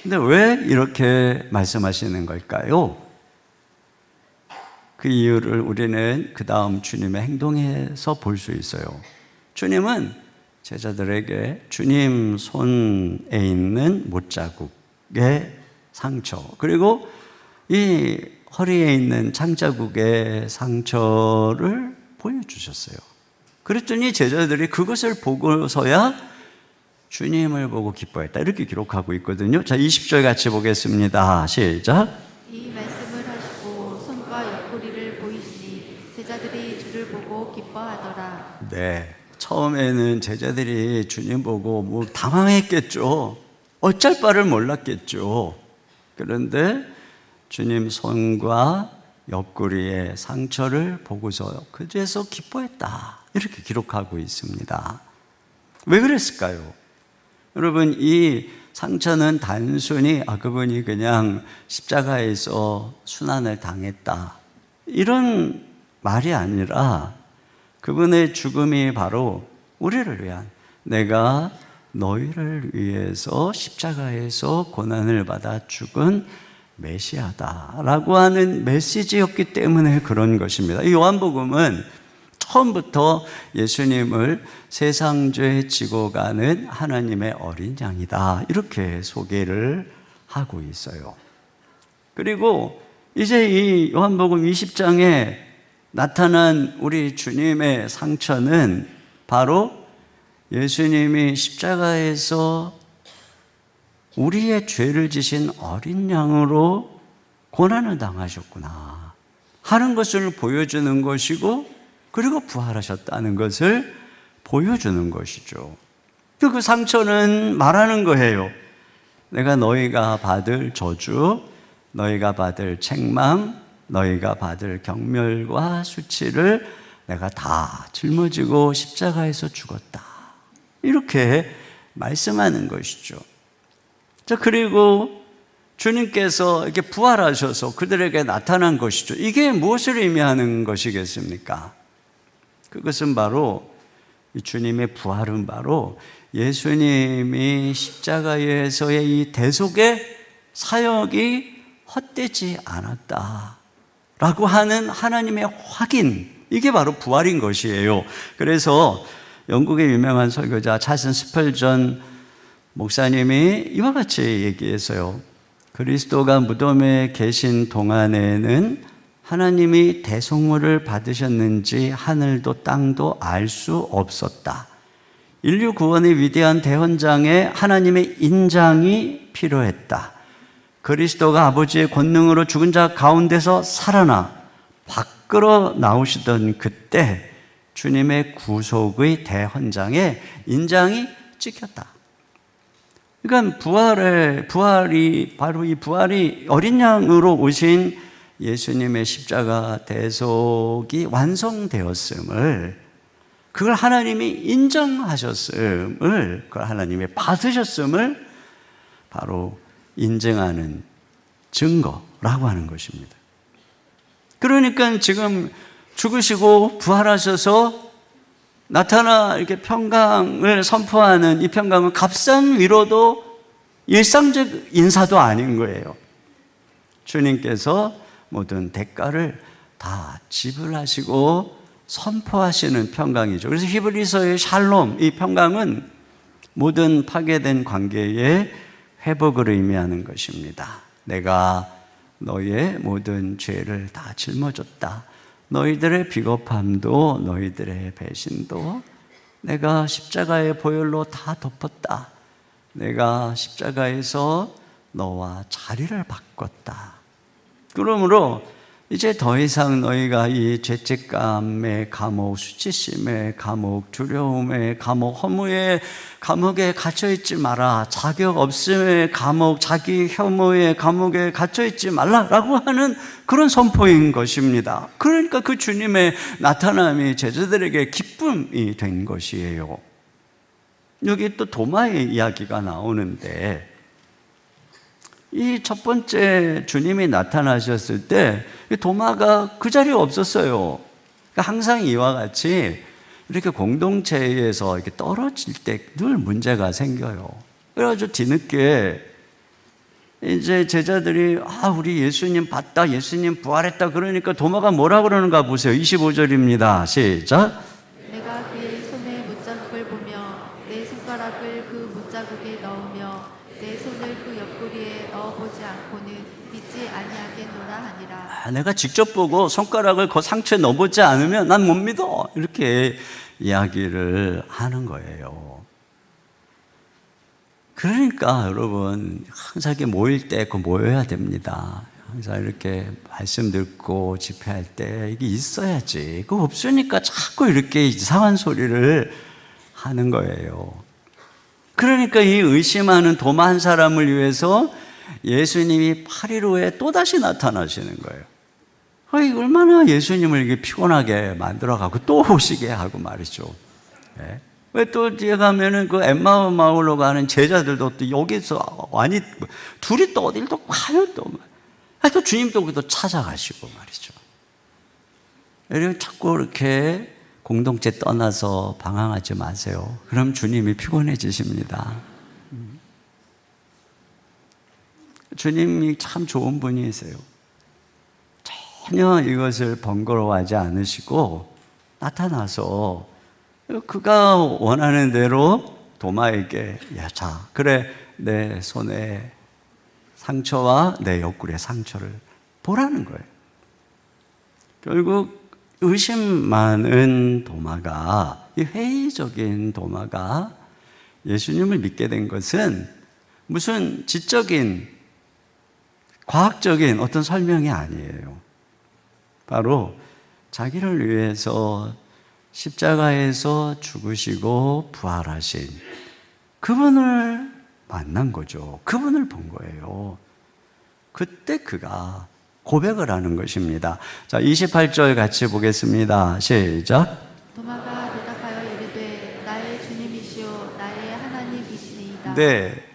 S11: 근데 왜 이렇게 말씀하시는 걸까요? 그 이유를 우리는 그 다음 주님의 행동에서 볼 수 있어요. 주님은 제자들에게 주님 손에 있는 못자국의 상처, 그리고 이 허리에 있는 창자국의 상처를 보여주셨어요. 그랬더니 제자들이 그것을 보고서야 주님을 보고 기뻐했다. 이렇게 기록하고 있거든요. 자, 20절 같이 보겠습니다. 시작.
S12: 이 말씀을 하시고 손과 옆구리를 보이시니 제자들이 주를 보고 기뻐하더라.
S11: 네. 처음에는 제자들이 주님 보고 뭐 당황했겠죠. 어쩔 바를 몰랐겠죠. 그런데 주님 손과 옆구리의 상처를 보고서 그제서 기뻐했다. 이렇게 기록하고 있습니다. 왜 그랬을까요? 여러분, 이 상처는 단순히 그분이 그냥 십자가에서 순환을 당했다, 이런 말이 아니라 그분의 죽음이 바로 우리를 위한, 내가 너희를 위해서 십자가에서 고난을 받아 죽은 메시아다라고 하는 메시지였기 때문에 그런 것입니다. 이 요한복음은 처음부터 예수님을 세상 죄 지고 가는 하나님의 어린 양이다, 이렇게 소개를 하고 있어요. 그리고 이제 이 요한복음 20장에 나타난 우리 주님의 상처는 바로 예수님이 십자가에서 우리의 죄를 지신 어린 양으로 고난을 당하셨구나 하는 것을 보여주는 것이고, 그리고 부활하셨다는 것을 보여주는 것이죠. 그 상처는 말하는 거예요. 내가 너희가 받을 저주, 너희가 받을 책망, 너희가 받을 경멸과 수치를 내가 다 짊어지고 십자가에서 죽었다, 이렇게 말씀하는 것이죠. 자, 그리고 주님께서 이렇게 부활하셔서 그들에게 나타난 것이죠. 이게 무엇을 의미하는 것이겠습니까? 그것은 바로, 이 주님의 부활은 바로 예수님이 십자가에서의 이 대속의 사역이 헛되지 않았다 라고 하는 하나님의 확인, 이게 바로 부활인 것이에요. 그래서 영국의 유명한 설교자 찰슨 스펄전 목사님이 이와 같이 얘기했어요. 그리스도가 무덤에 계신 동안에는 하나님이 대속물을 받으셨는지 하늘도 땅도 알 수 없었다. 인류 구원의 위대한 대헌장에 하나님의 인장이 필요했다. 그리스도가 아버지의 권능으로 죽은 자 가운데서 살아나 밖으로 나오시던 그때 주님의 구속의 대헌장에 인장이 찍혔다. 그러니까 부활이 바로 이 부활이 어린 양으로 오신 예수님의 십자가 대속이 완성되었음을, 그걸 하나님이 인정하셨음을, 그걸 하나님이 받으셨음을 바로 인정하는 증거라고 하는 것입니다. 그러니까 지금 죽으시고 부활하셔서 나타나 이렇게 평강을 선포하는 이 평강은 값싼 위로도 일상적 인사도 아닌 거예요. 주님께서 모든 대가를 다 지불하시고 선포하시는 평강이죠. 그래서 히브리서의 샬롬, 이 평강은 모든 파괴된 관계의 회복을 의미하는 것입니다. 내가 너의 모든 죄를 다 짊어졌다. 너희들의 비겁함도 너희들의 배신도 내가 십자가의 보혈로 다 덮었다. 내가 십자가에서 너와 자리를 바꿨다. 그러므로 이제 더 이상 너희가 이 죄책감의 감옥, 수치심의 감옥, 두려움의 감옥, 허무의 감옥에 갇혀있지 마라. 자격 없음의 감옥, 자기 혐오의 감옥에 갇혀있지 말라라고 하는 그런 선포인 것입니다. 그러니까 그 주님의 나타남이 제자들에게 기쁨이 된 것이에요. 여기 또 도마의 이야기가 나오는데, 이 첫 번째 주님이 나타나셨을 때 도마가 그 자리에 없었어요. 그러니까 항상 이와 같이 이렇게 공동체에서 이렇게 떨어질 때 늘 문제가 생겨요. 그래가지고 뒤늦게 이제 제자들이 우리 예수님 봤다, 예수님 부활했다 그러니까 도마가 뭐라 그러는가 보세요. 25절입니다. 시작.
S12: 내가 그의 손에 못자국을 보며 내 손가락을 그 못자국에 넣으며 내 손을 그 옆구리에 넣어보지 않고는 믿지 아니하겠노라 하니라.
S11: 내가 직접 보고 손가락을 그 상처에 넣어보지 않으면 난 못 믿어. 이렇게 이야기를 하는 거예요. 그러니까 여러분 항상 이렇게 모일 때 모여야 됩니다. 항상 이렇게 말씀 듣고 집회할 때 이게 있어야지. 그거 없으니까 자꾸 이렇게 이상한 소리를 하는 거예요. 그러니까 이 의심하는 도마 한 사람을 위해서 예수님이 8일 후에 또다시 나타나시는 거예요. 얼마나 예수님을 이게 피곤하게 만들어가고 또 오시게 하고 말이죠. 네. 왜 또 뒤에 가면은 그 엠마오 마을로 가는 제자들도 또 여기서 아니 둘이 또 어딜 또 가요 또. 또 주님 또 찾아가시고 말이죠. 여러분 자꾸 이렇게 공동체 떠나서 방황하지 마세요. 그럼 주님이 피곤해지십니다. 주님이 참 좋은 분이세요. 전혀 이것을 번거로워하지 않으시고 나타나서 그가 원하는 대로 도마에게 자 그래 내 손에 상처와 내 옆구리의 상처를 보라는 거예요. 결국 의심 많은 도마가, 이 회의적인 도마가 예수님을 믿게 된 것은 무슨 지적인, 과학적인 어떤 설명이 아니에요. 바로 자기를 위해서 십자가에서 죽으시고 부활하신 그분을 만난 거죠. 그분을 본 거예요. 그때 그가 고백을 하는 것입니다. 자, 28절 같이 보겠습니다. 시작.
S12: 도마가 대답하여 이르되 나의 주님이시오 나의 하나님이시니이다.
S11: 네.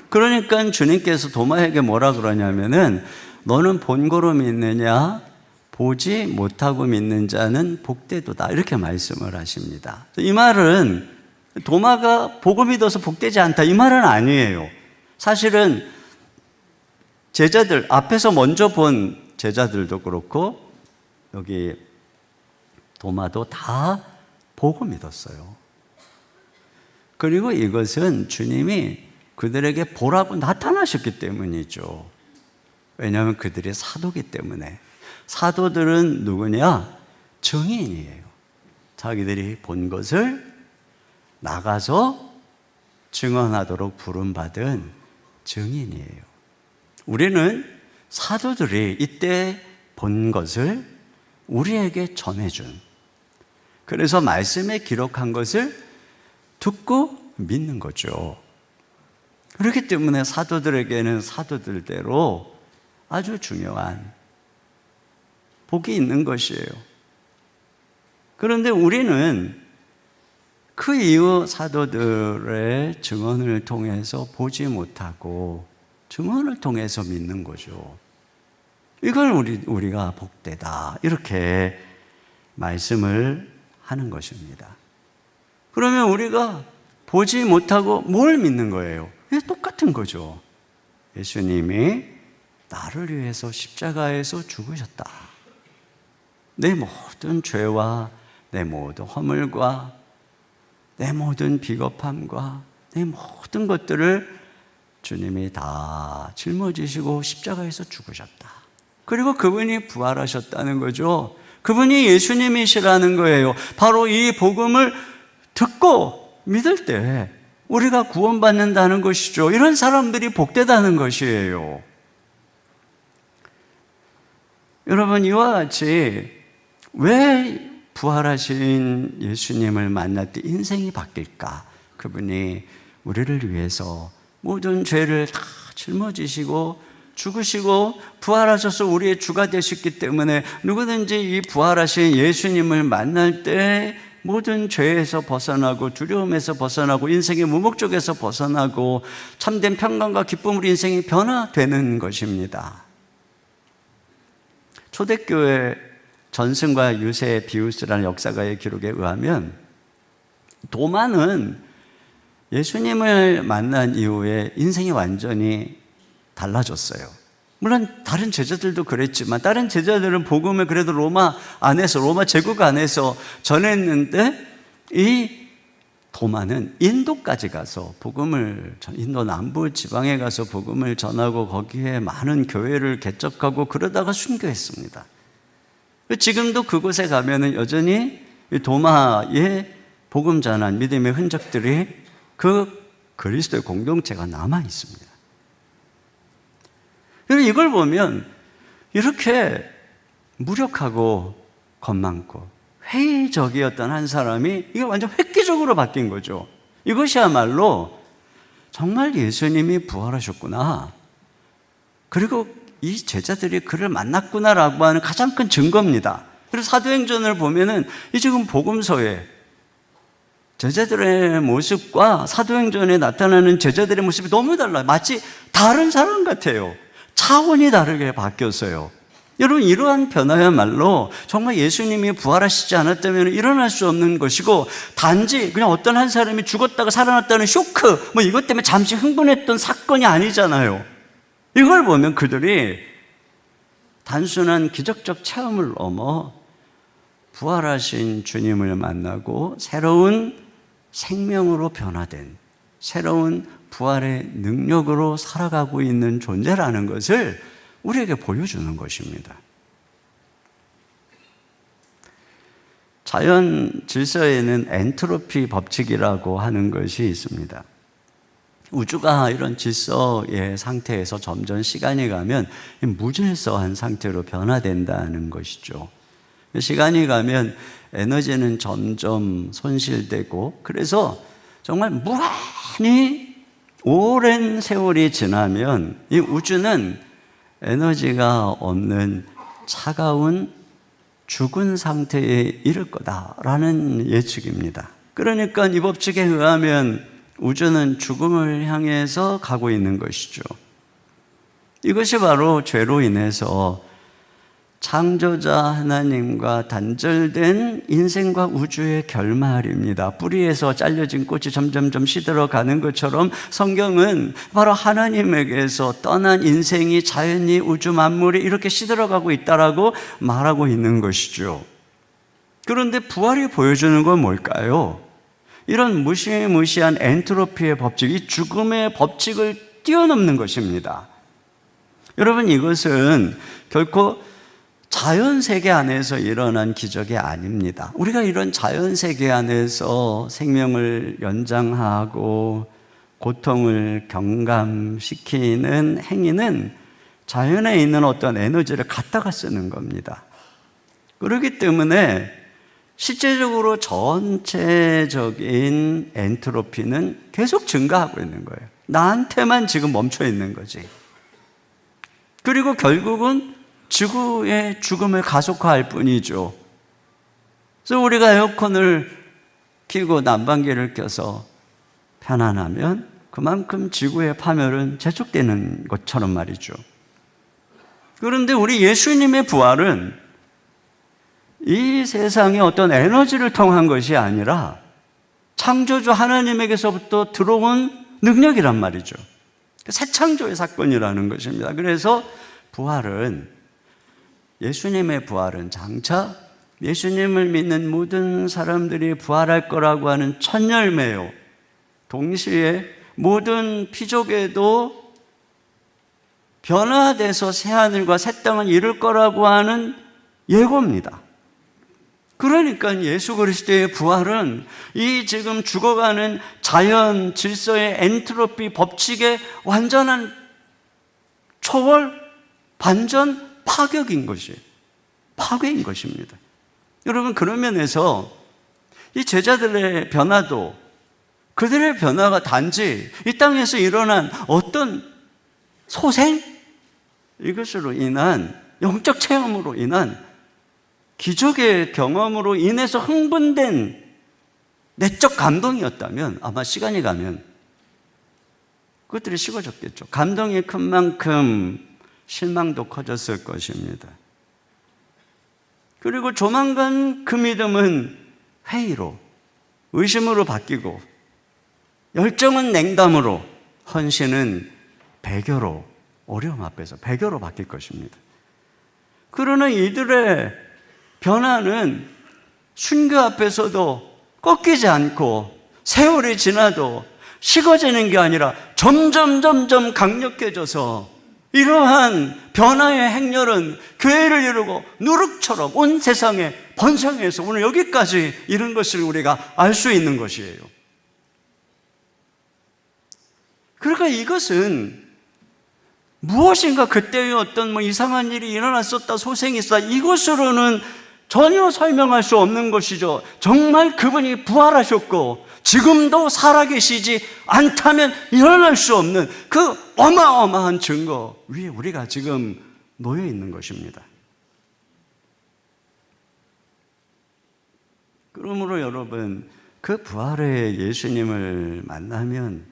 S11: 그러니까 주님께서 도마에게 뭐라 그러냐면은 너는 본고로 믿느냐 보지 못하고 믿는 자는 복되도다 이렇게 말씀을 하십니다. 이 말은 도마가 보고 믿어서 복되지 않다 이 말은 아니에요. 사실은 제자들 앞에서 먼저 본 제자들도 그렇고 여기 도마도 다 보고 믿었어요. 그리고 이것은 주님이 그들에게 보라고 나타나셨기 때문이죠. 왜냐하면 그들이 사도기 때문에. 사도들은 누구냐? 증인이에요. 자기들이 본 것을 나가서 증언하도록 부름받은 증인이에요. 우리는 사도들이 이때 본 것을 우리에게 전해준, 그래서 말씀에 기록한 것을 듣고 믿는 거죠. 그렇기 때문에 사도들에게는 사도들대로 아주 중요한 복이 있는 것이에요. 그런데 우리는 그 이후 사도들의 증언을 통해서 보지 못하고 증언을 통해서 믿는 거죠. 이걸 우리가 복되다 이렇게 말씀을 하는 것입니다. 그러면 우리가 보지 못하고 뭘 믿는 거예요? 이게 똑같은 거죠. 예수님이 나를 위해서 십자가에서 죽으셨다. 내 모든 죄와 내 모든 허물과 내 모든 비겁함과 내 모든 것들을 주님이 다 짊어지시고 십자가에서 죽으셨다. 그리고 그분이 부활하셨다는 거죠. 그분이 예수님이시라는 거예요. 바로 이 복음을 듣고 믿을 때 우리가 구원받는다는 것이죠. 이런 사람들이 복되다는 것이에요. 여러분, 이와 같이 왜 부활하신 예수님을 만날 때 인생이 바뀔까? 그분이 우리를 위해서 모든 죄를 다 짊어지시고 죽으시고 부활하셔서 우리의 주가 되셨기 때문에 누구든지 이 부활하신 예수님을 만날 때 모든 죄에서 벗어나고 두려움에서 벗어나고 인생의 무목적에서 벗어나고 참된 평강과 기쁨으로 인생이 변화되는 것입니다. 초대교회 전승과 유세 비우스라는 역사가의 기록에 의하면 도마는 예수님을 만난 이후에 인생이 완전히 달라졌어요. 물론 다른 제자들도 그랬지만 다른 제자들은 복음을 그래도 로마 제국 안에서 전했는데 이 도마는 인도까지 가서 인도 남부 지방에 가서 복음을 전하고 거기에 많은 교회를 개척하고 그러다가 순교했습니다. 지금도 그곳에 가면은 여전히 도마의 복음 전한 믿음의 흔적들이 그 그리스도의 공동체가 남아 있습니다. 이걸 보면 이렇게 무력하고 겁 많고 회의적이었던 한 사람이 이게 완전 획기적으로 바뀐 거죠. 이것이야말로 정말 예수님이 부활하셨구나, 그리고 이 제자들이 그를 만났구나라고 하는 가장 큰 증거입니다. 그래서 사도행전을 보면은 이 지금 복음서에 제자들의 모습과 사도행전에 나타나는 제자들의 모습이 너무 달라요. 마치 다른 사람 같아요. 차원이 다르게 바뀌었어요. 여러분, 이러한 변화야말로 정말 예수님이 부활하시지 않았다면 일어날 수 없는 것이고, 단지 그냥 어떤 한 사람이 죽었다가 살아났다는 쇼크, 이것 때문에 잠시 흥분했던 사건이 아니잖아요. 이걸 보면 그들이 단순한 기적적 체험을 넘어 부활하신 주님을 만나고 새로운 생명으로 변화된 새로운 부활의 능력으로 살아가고 있는 존재라는 것을 우리에게 보여주는 것입니다. 자연 질서에는 엔트로피 법칙이라고 하는 것이 있습니다. 우주가 이런 질서의 상태에서 점점 시간이 가면 무질서한 상태로 변화된다는 것이죠. 시간이 가면 에너지는 점점 손실되고, 그래서 정말 무한히 오랜 세월이 지나면 이 우주는 에너지가 없는 차가운 죽은 상태에 이를 거다라는 예측입니다. 그러니까 이 법칙에 의하면 우주는 죽음을 향해서 가고 있는 것이죠. 이것이 바로 죄로 인해서 창조자 하나님과 단절된 인생과 우주의 결말입니다. 뿌리에서 잘려진 꽃이 점점점 시들어가는 것처럼 성경은 바로 하나님에게서 떠난 인생이 자연이 우주 만물이 이렇게 시들어가고 있다라고 말하고 있는 것이죠. 그런데 부활이 보여주는 건 뭘까요? 이런 무시무시한 엔트로피의 법칙, 이 죽음의 법칙을 뛰어넘는 것입니다. 여러분, 이것은 결코 자연 세계 안에서 일어난 기적이 아닙니다. 우리가 이런 자연 세계 안에서 생명을 연장하고 고통을 경감시키는 행위는 자연에 있는 어떤 에너지를 갖다가 쓰는 겁니다. 그렇기 때문에 실제적으로 전체적인 엔트로피는 계속 증가하고 있는 거예요. 나한테만 지금 멈춰 있는 거지. 그리고 결국은 지구의 죽음을 가속화할 뿐이죠. 그래서 우리가 에어컨을 켜고 난방기를 켜서 편안하면 그만큼 지구의 파멸은 재촉되는 것처럼 말이죠. 그런데 우리 예수님의 부활은 이 세상에 어떤 에너지를 통한 것이 아니라 창조주 하나님에게서부터 들어온 능력이란 말이죠. 새 창조의 사건이라는 것입니다. 그래서 예수님의 부활은 장차 예수님을 믿는 모든 사람들이 부활할 거라고 하는 첫 열매요. 동시에 모든 피조계도 변화돼서 새하늘과 새 땅을 이룰 거라고 하는 예고입니다. 그러니까 예수 그리스도의 부활은 이 지금 죽어가는 자연 질서의 엔트로피 법칙의 완전한 초월, 반전, 파격인 것이에요. 파괴인 것입니다. 여러분, 그런 면에서 이 제자들의 변화도 그들의 변화가 단지 이 땅에서 일어난 어떤 소생? 이것으로 인한 영적 체험으로 인한 기적의 경험으로 인해서 흥분된 내적 감동이었다면 아마 시간이 가면 그것들이 식어졌겠죠. 감동이 큰 만큼 실망도 커졌을 것입니다. 그리고 조만간 그 믿음은 회의로, 의심으로 바뀌고, 열정은 냉담으로, 헌신은 배교로, 어려움 앞에서 배교로 바뀔 것입니다. 그러나 이들의 변화는 순교 앞에서도 꺾이지 않고 세월이 지나도 식어지는 게 아니라 점점 강력해져서 이러한 변화의 행렬은 교회를 이루고 누룩처럼 온 세상에 번성해서 오늘 여기까지 이른 것을 우리가 알 수 있는 것이에요. 그러니까 이것은 무엇인가 그때의 어떤 이상한 일이 일어났었다, 소생이 있었다, 이것으로는 전혀 설명할 수 없는 것이죠. 정말 그분이 부활하셨고 지금도 살아계시지 않다면 일어날 수 없는 그 어마어마한 증거 위에 우리가 지금 놓여 있는 것입니다. 그러므로 여러분, 그 부활의 예수님을 만나면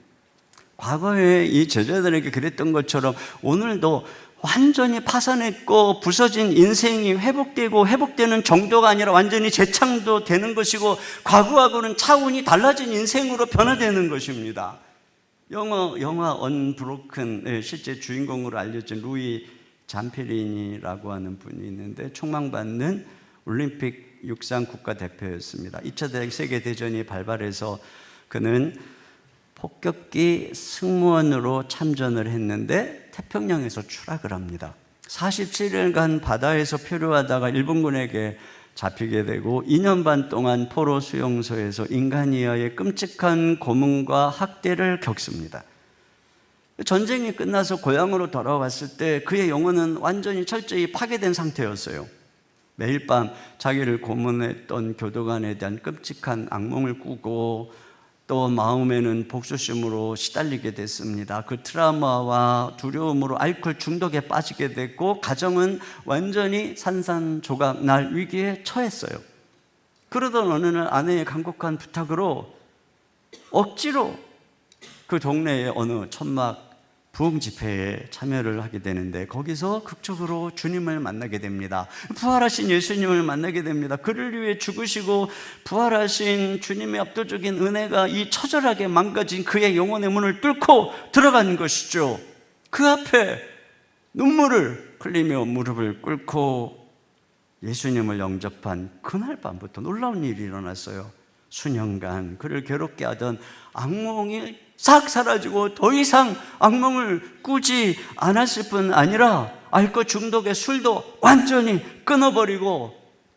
S11: 과거에 이 제자들에게 그랬던 것처럼 오늘도 완전히 파산했고 부서진 인생이 회복되는 정도가 아니라 완전히 재창도 되는 것이고 과거하고는 차원이 달라진 인생으로 변화되는 것입니다. 영화 언브로큰의 실제 주인공으로 알려진 루이 잠페린이라고 하는 분이 있는데 촉망받는 올림픽 육상 국가대표였습니다. 2차 세계대전이 발발해서 그는 폭격기 승무원으로 참전을 했는데 태평양에서 추락을 합니다. 47일간 바다에서 표류하다가 일본군에게 잡히게 되고 2년 반 동안 포로 수용소에서 인간에 의해 끔찍한 고문과 학대를 겪습니다. 전쟁이 끝나서 고향으로 돌아왔을 때 그의 영혼은 완전히 철저히 파괴된 상태였어요. 매일 밤 자기를 고문했던 교도관에 대한 끔찍한 악몽을 꾸고 또 마음에는 복수심으로 시달리게 됐습니다. 그 트라우마와 두려움으로 알코올 중독에 빠지게 됐고 가정은 완전히 산산조각 날 위기에 처했어요. 그러던 어느 날 아내의 간곡한 부탁으로 억지로 그 동네의 어느 천막 부흥 집회에 참여를 하게 되는데 거기서 극적으로 주님을 만나게 됩니다. 부활하신 예수님을 만나게 됩니다. 그를 위해 죽으시고 부활하신 주님의 압도적인 은혜가 이 처절하게 망가진 그의 영혼의 문을 뚫고 들어간 것이죠. 그 앞에 눈물을 흘리며 무릎을 꿇고 예수님을 영접한 그날 밤부터 놀라운 일이 일어났어요. 수년간 그를 괴롭게 하던 악몽이 싹 사라지고 더 이상 악몽을 꾸지 않았을 뿐 아니라 알코올 중독의 술도 완전히 끊어버리고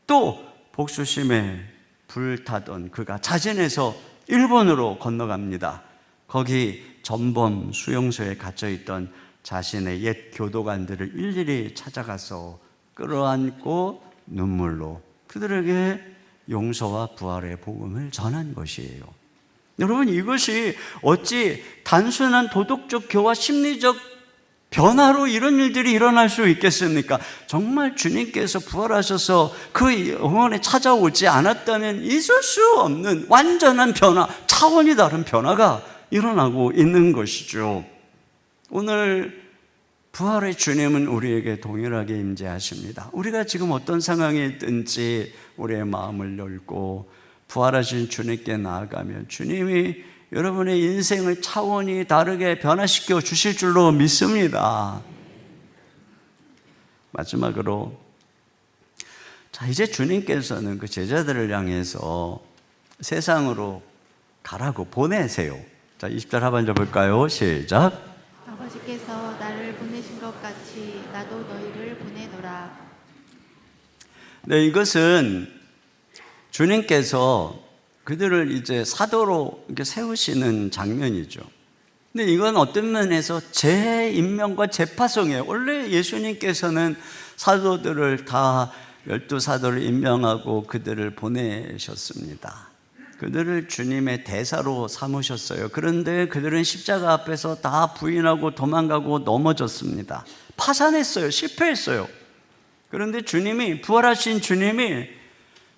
S11: 또 복수심에 불타던 그가 자진해서 일본으로 건너갑니다. 거기 전범 수용소에 갇혀있던 자신의 옛 교도관들을 일일이 찾아가서 끌어안고 눈물로 그들에게 용서와 부활의 복음을 전한 것이에요. 여러분, 이것이 어찌 단순한 도덕적 교화, 심리적 변화로 이런 일들이 일어날 수 있겠습니까? 정말 주님께서 부활하셔서 그 영혼에 찾아오지 않았다면 있을 수 없는 완전한 변화, 차원이 다른 변화가 일어나고 있는 것이죠. 오늘 부활의 주님은 우리에게 동일하게 임재하십니다. 우리가 지금 어떤 상황에 있든지 우리의 마음을 열고 부활하신 주님께 나아가면 주님이 여러분의 인생을 차원이 다르게 변화시켜 주실 줄로 믿습니다. 마지막으로 이제 주님께서는 그 제자들을 향해서 세상으로 가라고 보내세요. 자, 20절 하반절 볼까요? 시작.
S12: 아버지께서 나를 보내신 것 같이 나도 너희를 보내노라.
S11: 네, 이것은 주님께서 그들을 이제 사도로 이렇게 세우시는 장면이죠. 근데 이건 어떤 면에서 재임명과 재파송이에요. 원래 예수님께서는 사도들을 다 12사도를 임명하고 그들을 보내셨습니다. 그들을 주님의 대사로 삼으셨어요. 그런데 그들은 십자가 앞에서 다 부인하고 도망가고 넘어졌습니다. 파산했어요. 실패했어요. 그런데 주님이, 부활하신 주님이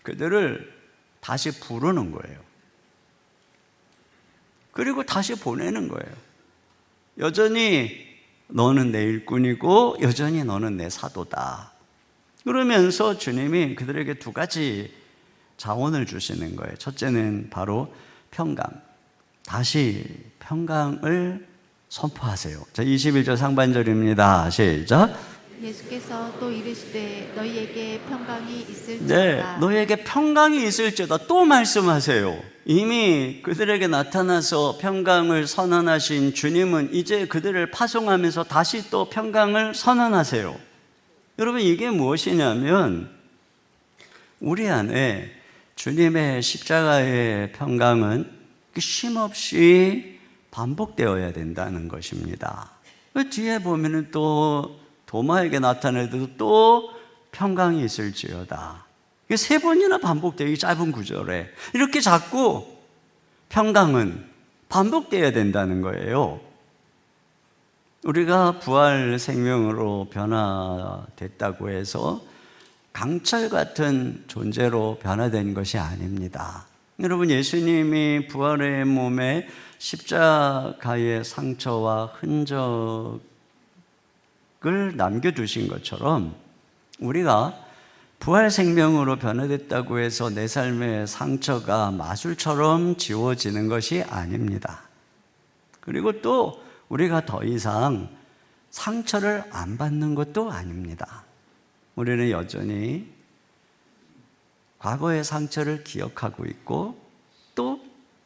S11: 그들을 다시 부르는 거예요. 그리고 다시 보내는 거예요. 여전히 너는 내 일꾼이고 여전히 너는 내 사도다. 그러면서 주님이 그들에게 두 가지 자원을 주시는 거예요. 첫째는 바로 평강. 다시 평강을 선포하세요. 자, 21절 상반절입니다. 시작.
S12: 예수께서 또 이르시되 너희에게 평강이 있을지어다.
S11: 네, 너희에게 평강이 있을지어다. 또 말씀하세요. 이미 그들에게 나타나서 평강을 선언하신 주님은 이제 그들을 파송하면서 다시 또 평강을 선언하세요. 여러분, 이게 무엇이냐면 우리 안에 주님의 십자가의 평강은 쉼없이 반복되어야 된다는 것입니다. 그 뒤에 보면은 또 도마에게 나타내도 또 평강이 있을지어다. 이게 세 번이나 반복돼요. 이 짧은 구절에. 이렇게 자꾸 평강은 반복돼야 된다는 거예요. 우리가 부활 생명으로 변화됐다고 해서 강철 같은 존재로 변화된 것이 아닙니다. 여러분, 예수님이 부활의 몸에 십자가의 상처와 흔적을 남겨두신 것처럼 우리가 부활 생명으로 변화됐다고 해서 내 삶의 상처가 마술처럼 지워지는 것이 아닙니다. 그리고 또 우리가 더 이상 상처를 안 받는 것도 아닙니다. 우리는 여전히 과거의 상처를 기억하고 있고 또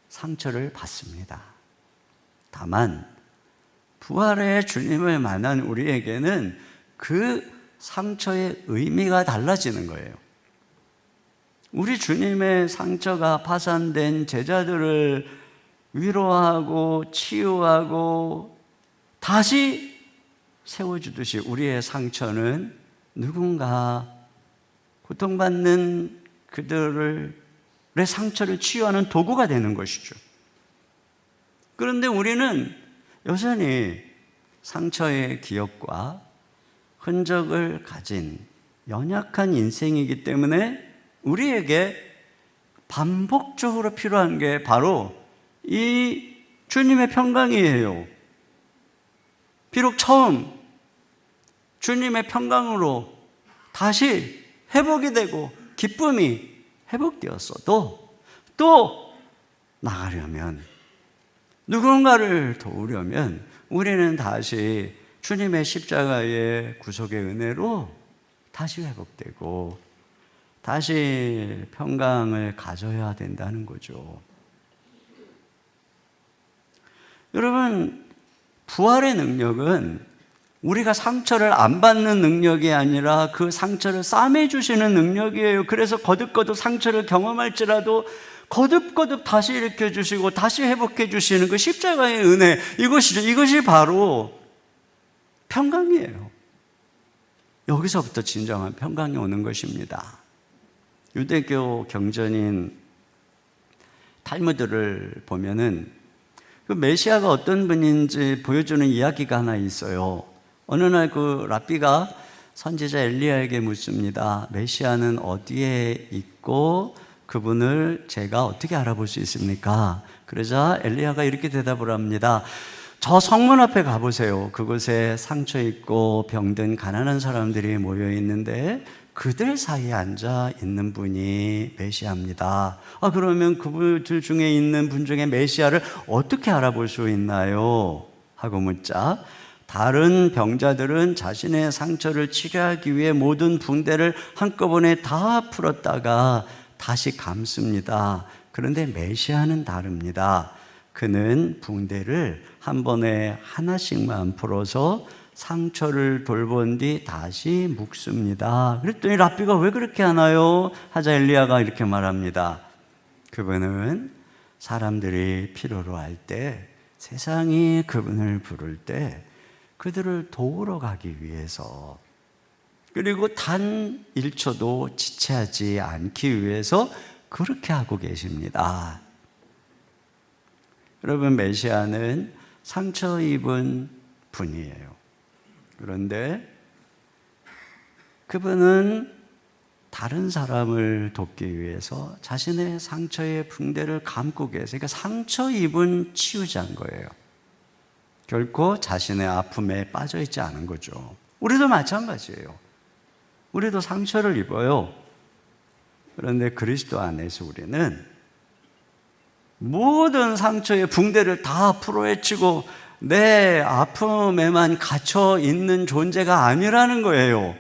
S11: 상처를 받습니다. 다만 부활의 주님을 만난 우리에게는 그 상처의 의미가 달라지는 거예요. 우리 주님의 상처가 파산된 제자들을 위로하고 치유하고 다시 세워주듯이 우리의 상처는 누군가 고통받는 그들의 상처를 치유하는 도구가 되는 것이죠. 그런데 우리는 여전히 상처의 기억과 흔적을 가진 연약한 인생이기 때문에 우리에게 반복적으로 필요한 게 바로 이 주님의 평강이에요. 비록 처음 주님의 평강으로 다시 회복이 되고 기쁨이 회복되었어도 또 나가려면, 누군가를 도우려면 우리는 다시 주님의 십자가의 구속의 은혜로 다시 회복되고 다시 평강을 가져야 된다는 거죠. 여러분, 부활의 능력은 우리가 상처를 안 받는 능력이 아니라 그 상처를 싸매주시는 능력이에요. 그래서 거듭거듭 상처를 경험할지라도 거듭거듭 다시 일으켜주시고 다시 회복해주시는 그 십자가의 은혜, 이것이 바로 평강이에요. 여기서부터 진정한 평강이 오는 것입니다. 유대교 경전인 탈무드를 보면은 그 메시아가 어떤 분인지 보여주는 이야기가 하나 있어요. 어느 날 그 랍비가 선지자 엘리야에게 묻습니다. 메시아는 어디에 있고 그분을 제가 어떻게 알아볼 수 있습니까? 그러자 엘리야가 이렇게 대답을 합니다. 저 성문 앞에 가보세요. 그곳에 상처 있고 병든 가난한 사람들이 모여 있는데 그들 사이에 앉아 있는 분이 메시아입니다. 그러면 그분들 중에 있는 분 중에 메시아를 어떻게 알아볼 수 있나요? 하고 묻자 다른 병자들은 자신의 상처를 치료하기 위해 모든 붕대를 한꺼번에 다 풀었다가 다시 감습니다. 그런데 메시아는 다릅니다. 그는 붕대를 한 번에 하나씩만 풀어서 상처를 돌본 뒤 다시 묶습니다. 그랬더니 랍비가 왜 그렇게 하나요? 하자 엘리야가 이렇게 말합니다. 그분은 사람들이 필요로 할 때, 세상이 그분을 부를 때 그들을 도우러 가기 위해서, 그리고 단 1초도 지체하지 않기 위해서 그렇게 하고 계십니다. 여러분, 메시아는 상처 입은 분이에요. 그런데 그분은 다른 사람을 돕기 위해서 자신의 상처의 붕대를 감고 계세요. 그러니까 상처 입은 치유자인 거예요. 결코 자신의 아픔에 빠져 있지 않은 거죠. 우리도 마찬가지예요. 우리도 상처를 입어요. 그런데 그리스도 안에서 우리는 모든 상처의 붕대를 다 풀어헤치고 내 아픔에만 갇혀 있는 존재가 아니라는 거예요.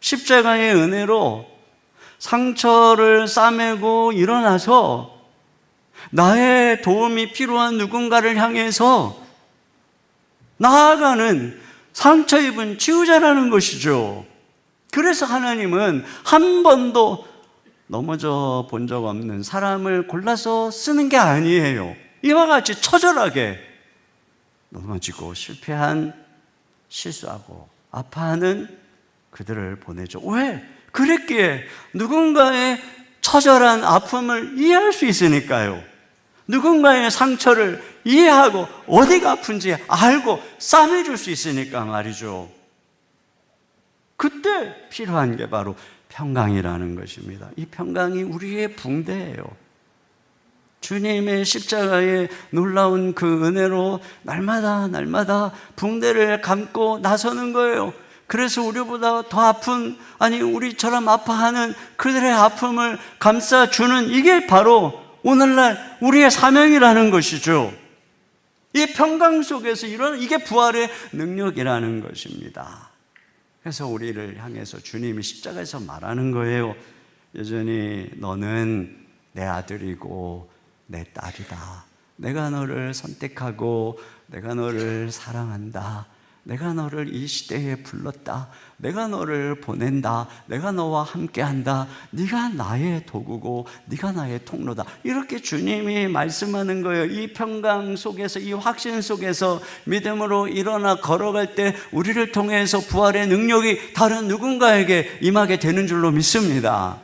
S11: 십자가의 은혜로 상처를 싸매고 일어나서 나의 도움이 필요한 누군가를 향해서 나아가는 상처 입은 치유자라는 것이죠. 그래서 하나님은 한 번도 넘어져 본 적 없는 사람을 골라서 쓰는 게 아니에요. 이와 같이 처절하게 넘어지고 실패한, 실수하고 아파하는 그들을 보내죠. 왜? 그랬기에 누군가의 처절한 아픔을 이해할 수 있으니까요. 누군가의 상처를 이해하고 어디가 아픈지 알고 싸매줄 수 있으니까 말이죠. 그때 필요한 게 바로 평강이라는 것입니다. 이 평강이 우리의 붕대예요. 주님의 십자가의 놀라운 그 은혜로 날마다 붕대를 감고 나서는 거예요. 그래서 우리보다 더 아픈, 아니 우리처럼 아파하는 그들의 아픔을 감싸주는, 이게 바로 오늘날 우리의 사명이라는 것이죠. 이 평강 속에서 일어나는, 이게 부활의 능력이라는 것입니다. 그래서 우리를 향해서 주님이 십자가에서 말하는 거예요. 여전히 너는 내 아들이고 내 딸이다. 내가 너를 선택하고 내가 너를 사랑한다. 내가 너를 이 시대에 불렀다. 내가 너를 보낸다. 내가 너와 함께한다. 네가 나의 도구고 네가 나의 통로다. 이렇게 주님이 말씀하는 거예요. 이 평강 속에서, 이 확신 속에서 믿음으로 일어나 걸어갈 때 우리를 통해서 부활의 능력이 다른 누군가에게 임하게 되는 줄로 믿습니다.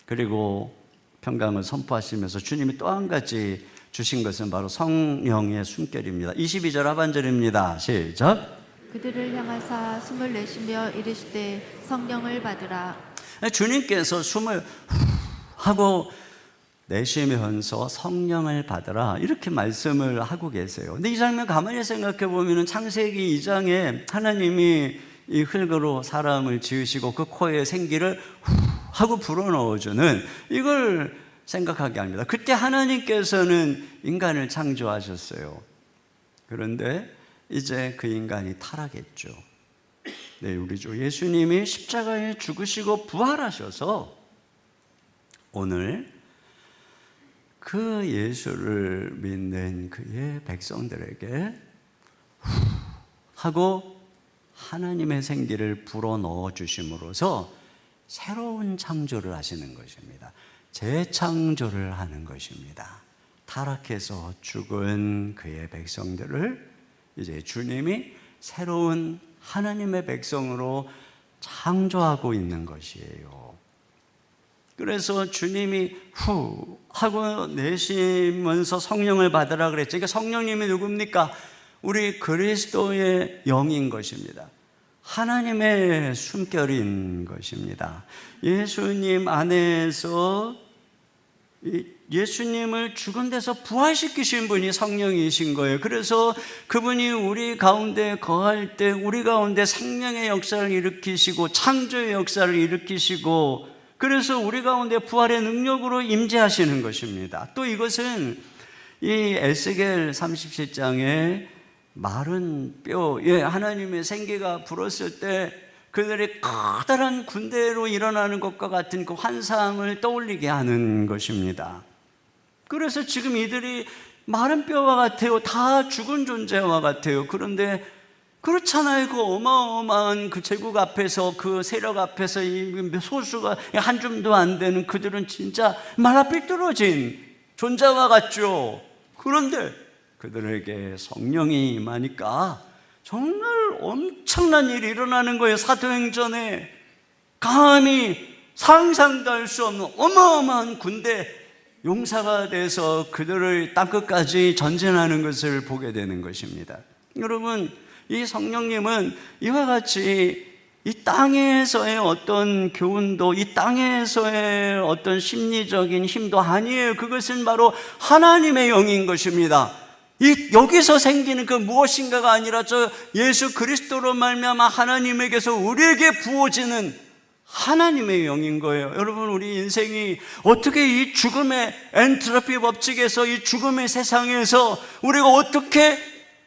S11: 그리고 평강을 선포하시면서 주님이 또 한 가지 주신 것은 바로 성령의 숨결입니다. 22절 하반절입니다. 시작.
S12: 그들을 향하사 숨을 내쉬며 이르시되 성령을 받으라.
S11: 주님께서 숨을 하고 내쉬면서 성령을 받으라, 이렇게 말씀을 하고 계세요. 근데 이 장면 가만히 생각해 보면 창세기 2장에 하나님이 이 흙으로 사람을 지으시고 그 코에 생기를 하고 불어넣어주는, 이걸 생각하게 합니다. 그때 하나님께서는 인간을 창조하셨어요. 그런데 이제 그 인간이 타락했죠. 네, 우리 주 예수님이 십자가에 죽으시고 부활하셔서 오늘 그 예수를 믿는 그의 백성들에게 하고 하나님의 생기를 불어넣어 주심으로써 새로운 창조를 하시는 것입니다. 재창조를 하는 것입니다. 타락해서 죽은 그의 백성들을 이제 주님이 새로운 하나님의 백성으로 창조하고 있는 것이에요. 그래서 주님이 후 하고 내쉬면서 성령을 받으라 그랬죠. 그러니까 성령님이 누굽니까? 우리 그리스도의 영인 것입니다. 하나님의 숨결인 것입니다. 예수님 안에서 예수님을 죽은 데서 부활시키신 분이 성령이신 거예요. 그래서 그분이 우리 가운데 거할 때 우리 가운데 생명의 역사를 일으키시고 창조의 역사를 일으키시고, 그래서 우리 가운데 부활의 능력으로 임재하시는 것입니다. 또 이것은 이 에스겔 37장에 마른 뼈에 하나님의 생기가 불었을 때 그들의 커다란 군대로 일어나는 것과 같은 그 환상을 떠올리게 하는 것입니다. 그래서 지금 이들이 마른 뼈와 같아요. 다 죽은 존재와 같아요. 그런데 그렇잖아요. 그 어마어마한 그 제국 앞에서, 그 세력 앞에서 이 소수가 한 줌도 안 되는 그들은 진짜 말라 삐뚤어진 존재와 같죠. 그런데 그들에게 성령이 임하니까 정말 엄청난 일이 일어나는 거예요. 사도행전에 감히 상상도 할 수 없는 어마어마한 군대 용사가 돼서 그들을 땅끝까지 전진하는 것을 보게 되는 것입니다. 여러분, 이 성령님은 이와 같이 이 땅에서의 어떤 교훈도, 이 땅에서의 어떤 심리적인 힘도 아니에요. 그것은 바로 하나님의 영인 것입니다. 여기서 생기는 그 무엇인가가 아니라 저 예수 그리스도로 말미암아 하나님에게서 우리에게 부어지는 하나님의 영인 거예요. 여러분, 우리 인생이 어떻게 이 죽음의 엔트로피 법칙에서, 이 죽음의 세상에서 우리가 어떻게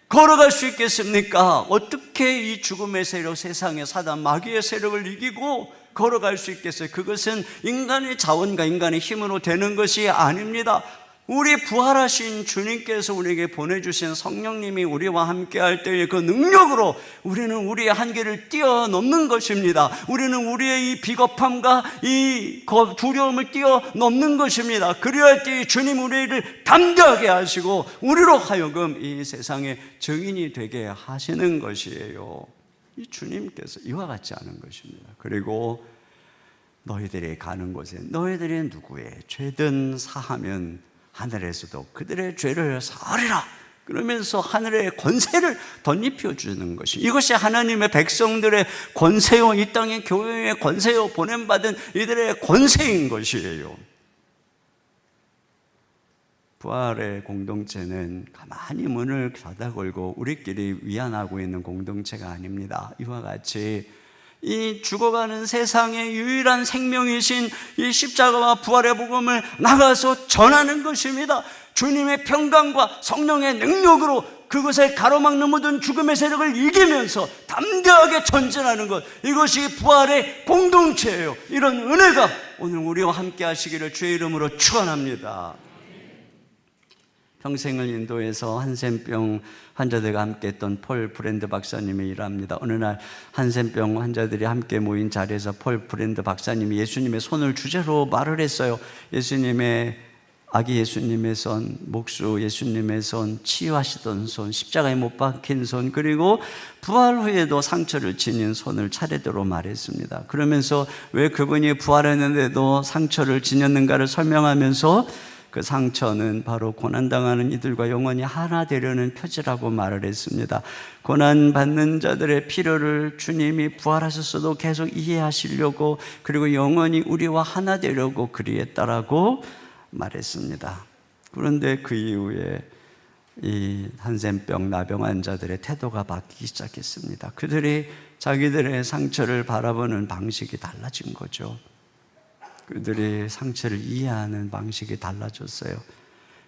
S11: 걸어갈 수 있겠습니까? 어떻게 이 죽음의 세력, 세상의 사단 마귀의 세력을 이기고 걸어갈 수 있겠어요? 그것은 인간의 자원과 인간의 힘으로 되는 것이 아닙니다. 우리 부활하신 주님께서 우리에게 보내주신 성령님이 우리와 함께 할 때의 그 능력으로 우리는 우리의 한계를 뛰어넘는 것입니다. 우리는 우리의 이 비겁함과 이 두려움을 뛰어넘는 것입니다. 그리할 때 주님 우리를 담대하게 하시고 우리로 하여금 이 세상의 증인이 되게 하시는 것이에요. 이 주님께서 이와 같지 않은 것입니다. 그리고 너희들이 가는 곳에 너희들이 누구의 죄든 사하면 하늘에서도 그들의 죄를 사하리라, 그러면서 하늘의 권세를 덧입혀 주는 것이, 이것이 하나님의 백성들의 권세요, 이 땅의 교회의 권세요, 보냄받은 이들의 권세인 것이에요. 부활의 공동체는 가만히 문을 닫아 걸고 우리끼리 위안하고 있는 공동체가 아닙니다. 이와 같이 이 죽어가는 세상의 유일한 생명이신 이 십자가와 부활의 복음을 나가서 전하는 것입니다. 주님의 평강과 성령의 능력으로 그것을 가로막는 모든 죽음의 세력을 이기면서 담대하게 전진하는 것, 이것이 부활의 공동체예요. 이런 은혜가 오늘 우리와 함께 하시기를 주의 이름으로 축원합니다. 평생을 인도해서 한센병 환자들과 함께 했던 폴 브랜드 박사님이 일합니다. 어느 날 한센병 환자들이 함께 모인 자리에서 폴 브랜드 박사님이 예수님의 손을 주제로 말을 했어요. 예수님의 아기 예수님의 손, 목수 예수님의 손, 치유하시던 손, 십자가에 못 박힌 손, 그리고 부활 후에도 상처를 지닌 손을 차례대로 말했습니다. 그러면서 왜 그분이 부활했는데도 상처를 지녔는가를 설명하면서 그 상처는 바로 고난당하는 이들과 영원히 하나 되려는 표지라고 말을 했습니다. 고난받는 자들의 필요를 주님이 부활하셨어도 계속 이해하시려고, 그리고 영원히 우리와 하나 되려고 그리했다라고 말했습니다. 그런데 그 이후에 이 한센병 나병 환자들의 태도가 바뀌기 시작했습니다. 그들이 자기들의 상처를 바라보는 방식이 달라진 거죠. 그들이 상처를 이해하는 방식이 달라졌어요.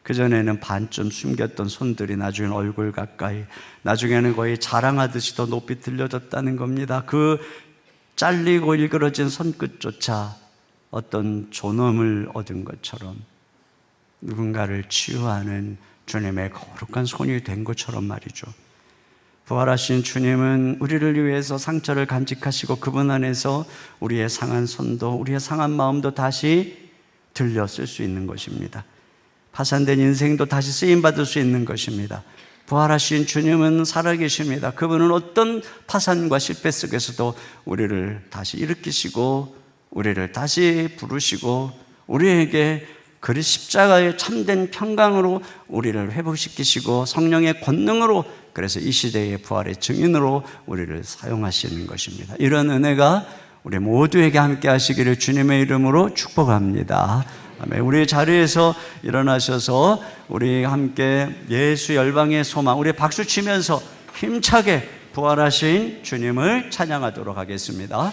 S11: 그전에는 반쯤 숨겼던 손들이 나중에는 얼굴 가까이, 나중에는 거의 자랑하듯이 더 높이 들려졌다는 겁니다. 그 잘리고 일그러진 손끝조차 어떤 존엄을 얻은 것처럼, 누군가를 치유하는 주님의 거룩한 손이 된 것처럼 말이죠. 부활하신 주님은 우리를 위해서 상처를 간직하시고 그분 안에서 우리의 상한 손도, 우리의 상한 마음도 다시 들려 쓸 수 있는 것입니다. 파산된 인생도 다시 쓰임받을 수 있는 것입니다. 부활하신 주님은 살아계십니다. 그분은 어떤 파산과 실패 속에서도 우리를 다시 일으키시고 우리를 다시 부르시고 우리에게 그 십자가의 참된 평강으로 우리를 회복시키시고 성령의 권능으로, 그래서 이 시대의 부활의 증인으로 우리를 사용하시는 것입니다. 이런 은혜가 우리 모두에게 함께 하시기를 주님의 이름으로 축복합니다. 아멘. 우리 자리에서 일어나셔서 우리 함께 예수 열방의 소망, 우리 박수 치면서 힘차게 부활하신 주님을 찬양하도록 하겠습니다.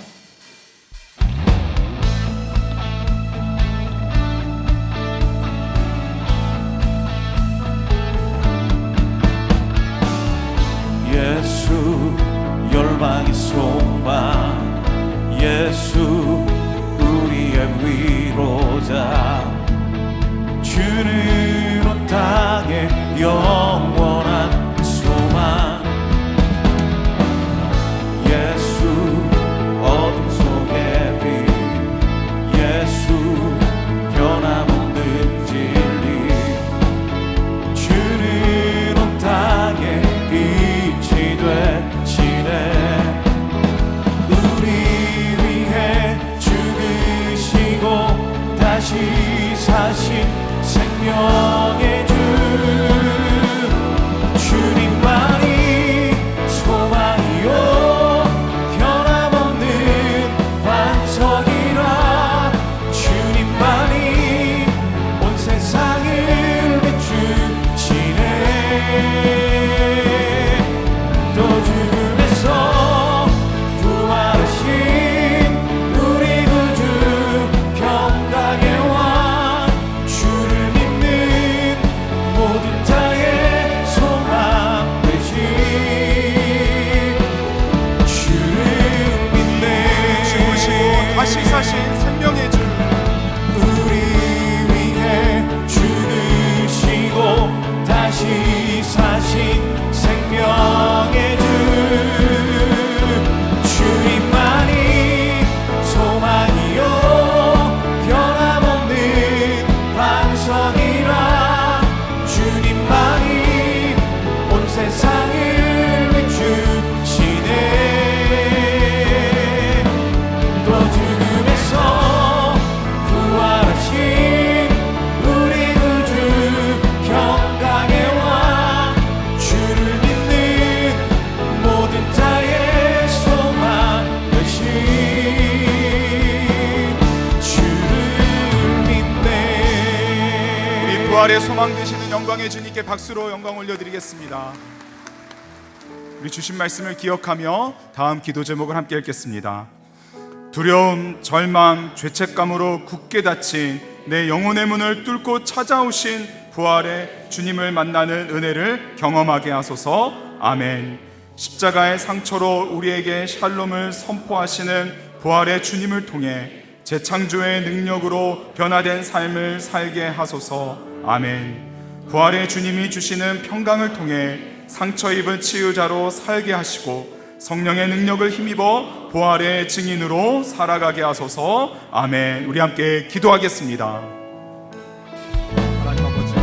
S1: 예수 열방의 소망, 예수 우리의 위로자, 주는 영원한 소망. 예수 어둠 속의 빛, 예수 변함없는 진리, 주는 온 땅에 빛이 되시네. 우리 위해 죽으시고 다시 사신 생명의 주, 주님만이 소망이요 변함없는 반석이라. 주님만이 온 세상을 비추시네. 또 죽음에서 부활하신 우리 구주 평강의 왕, 주를 믿는 모든 자의 소망 되신 주를 믿네.
S2: 죽으시고 다시 사신 생명의 주,
S1: 우리 위해 죽으시고 다시 사신 생명의 주, 주님만이 소망이요 변함없는 반석이라. 주님만이 온 세상을 비추시네. 또 죽음에서 부활하신 우리 구주 평강의 왕, 주를 믿는 모든 자의 소망 되신 주를 믿네.
S2: 우리 부활의 소망 되시는 영광의 주님께 박수로 영광 올려드리겠습니다. 우리 주신 말씀을 기억하며 다음 기도 제목을 함께 읽겠습니다. 두려움, 절망, 죄책감으로 굳게 닫힌 내 영혼의 문을 뚫고 찾아오신 부활의 주님을 만나는 은혜를 경험하게 하소서. 아멘. 십자가의 상처로 우리에게 샬롬을 선포하시는 부활의 주님을 통해 재창조의 능력으로 변화된 삶을 살게 하소서. 아멘. 부활의 주님이 주시는 평강을 통해 상처 입은 치유자로 살게 하시고 성령의 능력을 힘입어 부활의 증인으로 살아가게 하소서. 아멘. 우리 함께 기도하겠습니다. 하나님 아버지,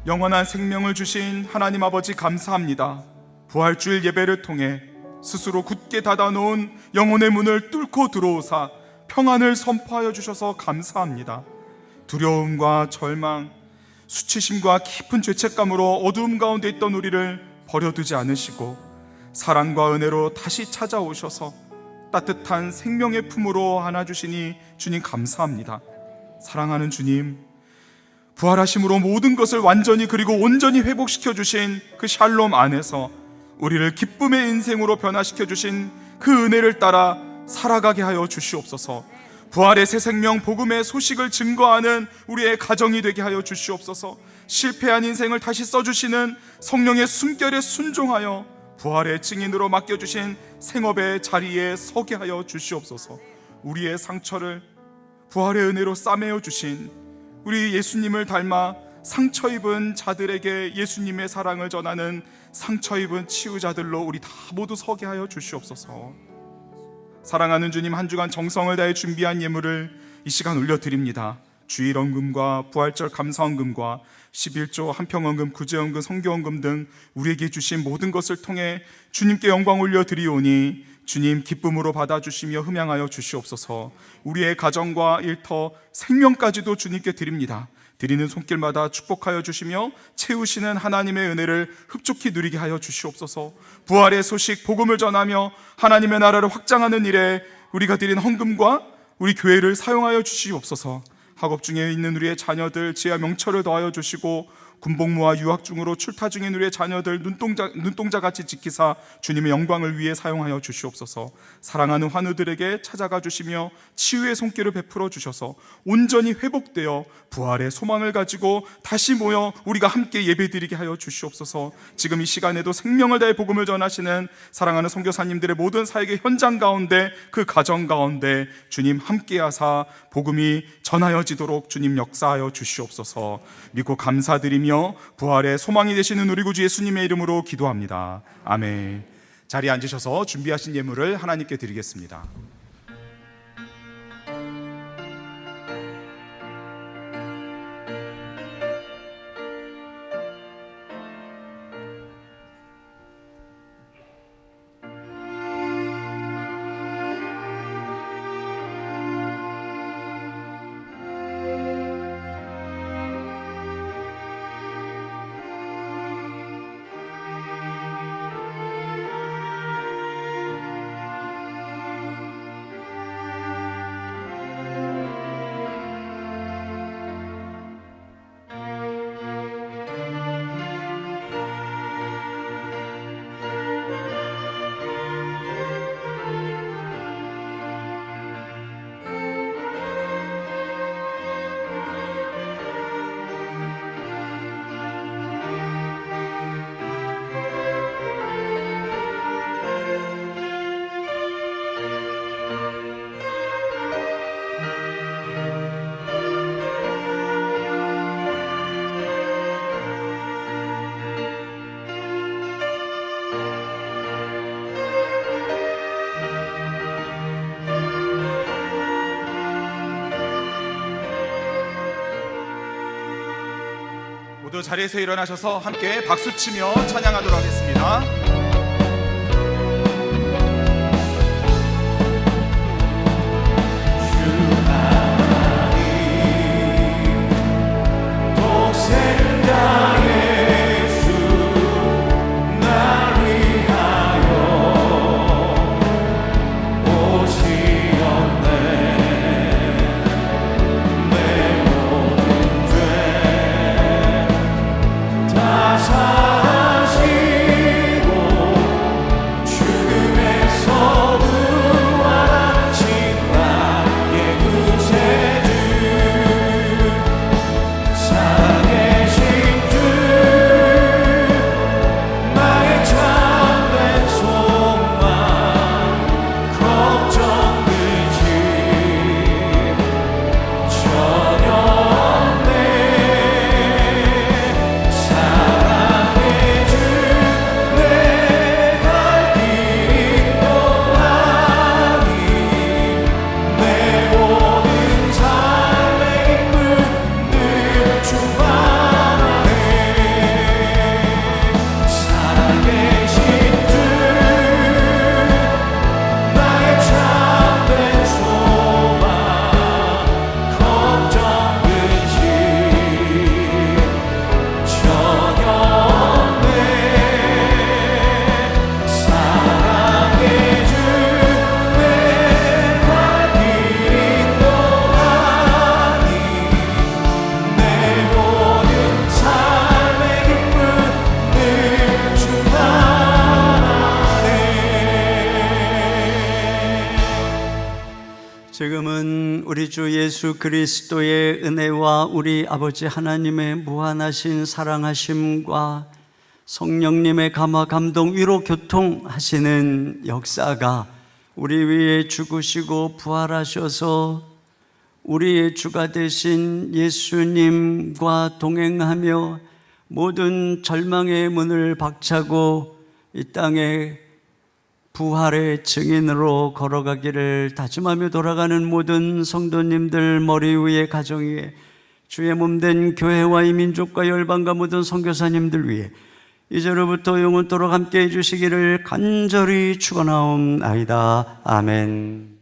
S2: 영원한 생명을 주신 하나님 아버지 감사합니다. 부활주일 예배를 통해 스스로 굳게 닫아놓은 영혼의 문을 뚫고 들어오사 평안을 선포하여 주셔서 감사합니다. 두려움과 절망, 수치심과 깊은 죄책감으로 어두움 가운데 있던 우리를 버려두지 않으시고 사랑과 은혜로 다시 찾아오셔서 따뜻한 생명의 품으로 안아주시니 주님 감사합니다. 사랑하는 주님, 부활하심으로 모든 것을 완전히 그리고 온전히 회복시켜 주신 그 샬롬 안에서 우리를 기쁨의 인생으로 변화시켜 주신 그 은혜를 따라 살아가게 하여 주시옵소서. 부활의 새 생명 복음의 소식을 증거하는 우리의 가정이 되게 하여 주시옵소서. 실패한 인생을 다시 써주시는 성령의 숨결에 순종하여 부활의 증인으로 맡겨주신 생업의 자리에 서게 하여 주시옵소서. 우리의 상처를 부활의 은혜로 싸매어 주신 우리 예수님을 닮아 상처 입은 자들에게 예수님의 사랑을 전하는 상처 입은 치유자들로 우리 다 모두 서게 하여 주시옵소서. 사랑하는 주님, 한 주간 정성을 다해 준비한 예물을 이 시간 올려드립니다. 주일 헌금과 부활절 감사 헌금과 11조 한평헌금, 구제헌금, 성교헌금 등 우리에게 주신 모든 것을 통해 주님께 영광 올려드리오니 주님 기쁨으로 받아주시며 흠양하여 주시옵소서. 우리의 가정과 일터, 생명까지도 주님께 드립니다. 드리는 손길마다 축복하여 주시며 채우시는 하나님의 은혜를 흡족히 누리게 하여 주시옵소서. 부활의 소식, 복음을 전하며 하나님의 나라를 확장하는 일에 우리가 드린 헌금과 우리 교회를 사용하여 주시옵소서. 학업 중에 있는 우리의 자녀들 지혜와 명철을 더하여 주시고 군복무와 유학 중으로 출타 중인 우리의 자녀들 눈동자같이 지키사 주님의 영광을 위해 사용하여 주시옵소서. 사랑하는 환우들에게 찾아가 주시며 치유의 손길을 베풀어 주셔서 온전히 회복되어 부활의 소망을 가지고 다시 모여 우리가 함께 예배드리게 하여 주시옵소서. 지금 이 시간에도 생명을 다해 복음을 전하시는 사랑하는 선교사님들의 모든 사역의 현장 가운데, 그 가정 가운데 주님 함께하사 복음이 전하여지도록 주님 역사하여 주시옵소서. 믿고 감사드리며 부활의 소망이 되시는 우리 구주 예수님의 이름으로 기도합니다. 아멘. 자리에 앉으셔서 준비하신 예물을 하나님께 드리겠습니다. 모두 자리에서 일어나셔서 함께 박수치며 찬양하도록 하겠습니다.
S11: 지금은 우리 주 예수 그리스도의 은혜와 우리 아버지 하나님의 무한하신 사랑하심과 성령님의 감화 감동 위로 교통하시는 역사가 우리 위에 죽으시고 부활하셔서 우리의 주가 되신 예수님과 동행하며 모든 절망의 문을 박차고 이 땅에 부활의 증인으로 걸어가기를 다짐하며 돌아가는 모든 성도님들 머리 위에 가정 위에 주의 몸된 교회와 이 민족과 열방과 모든 선교사님들 위해 이제로부터 영원토록 함께해 주시기를 간절히 축원하옵나이다. 아멘.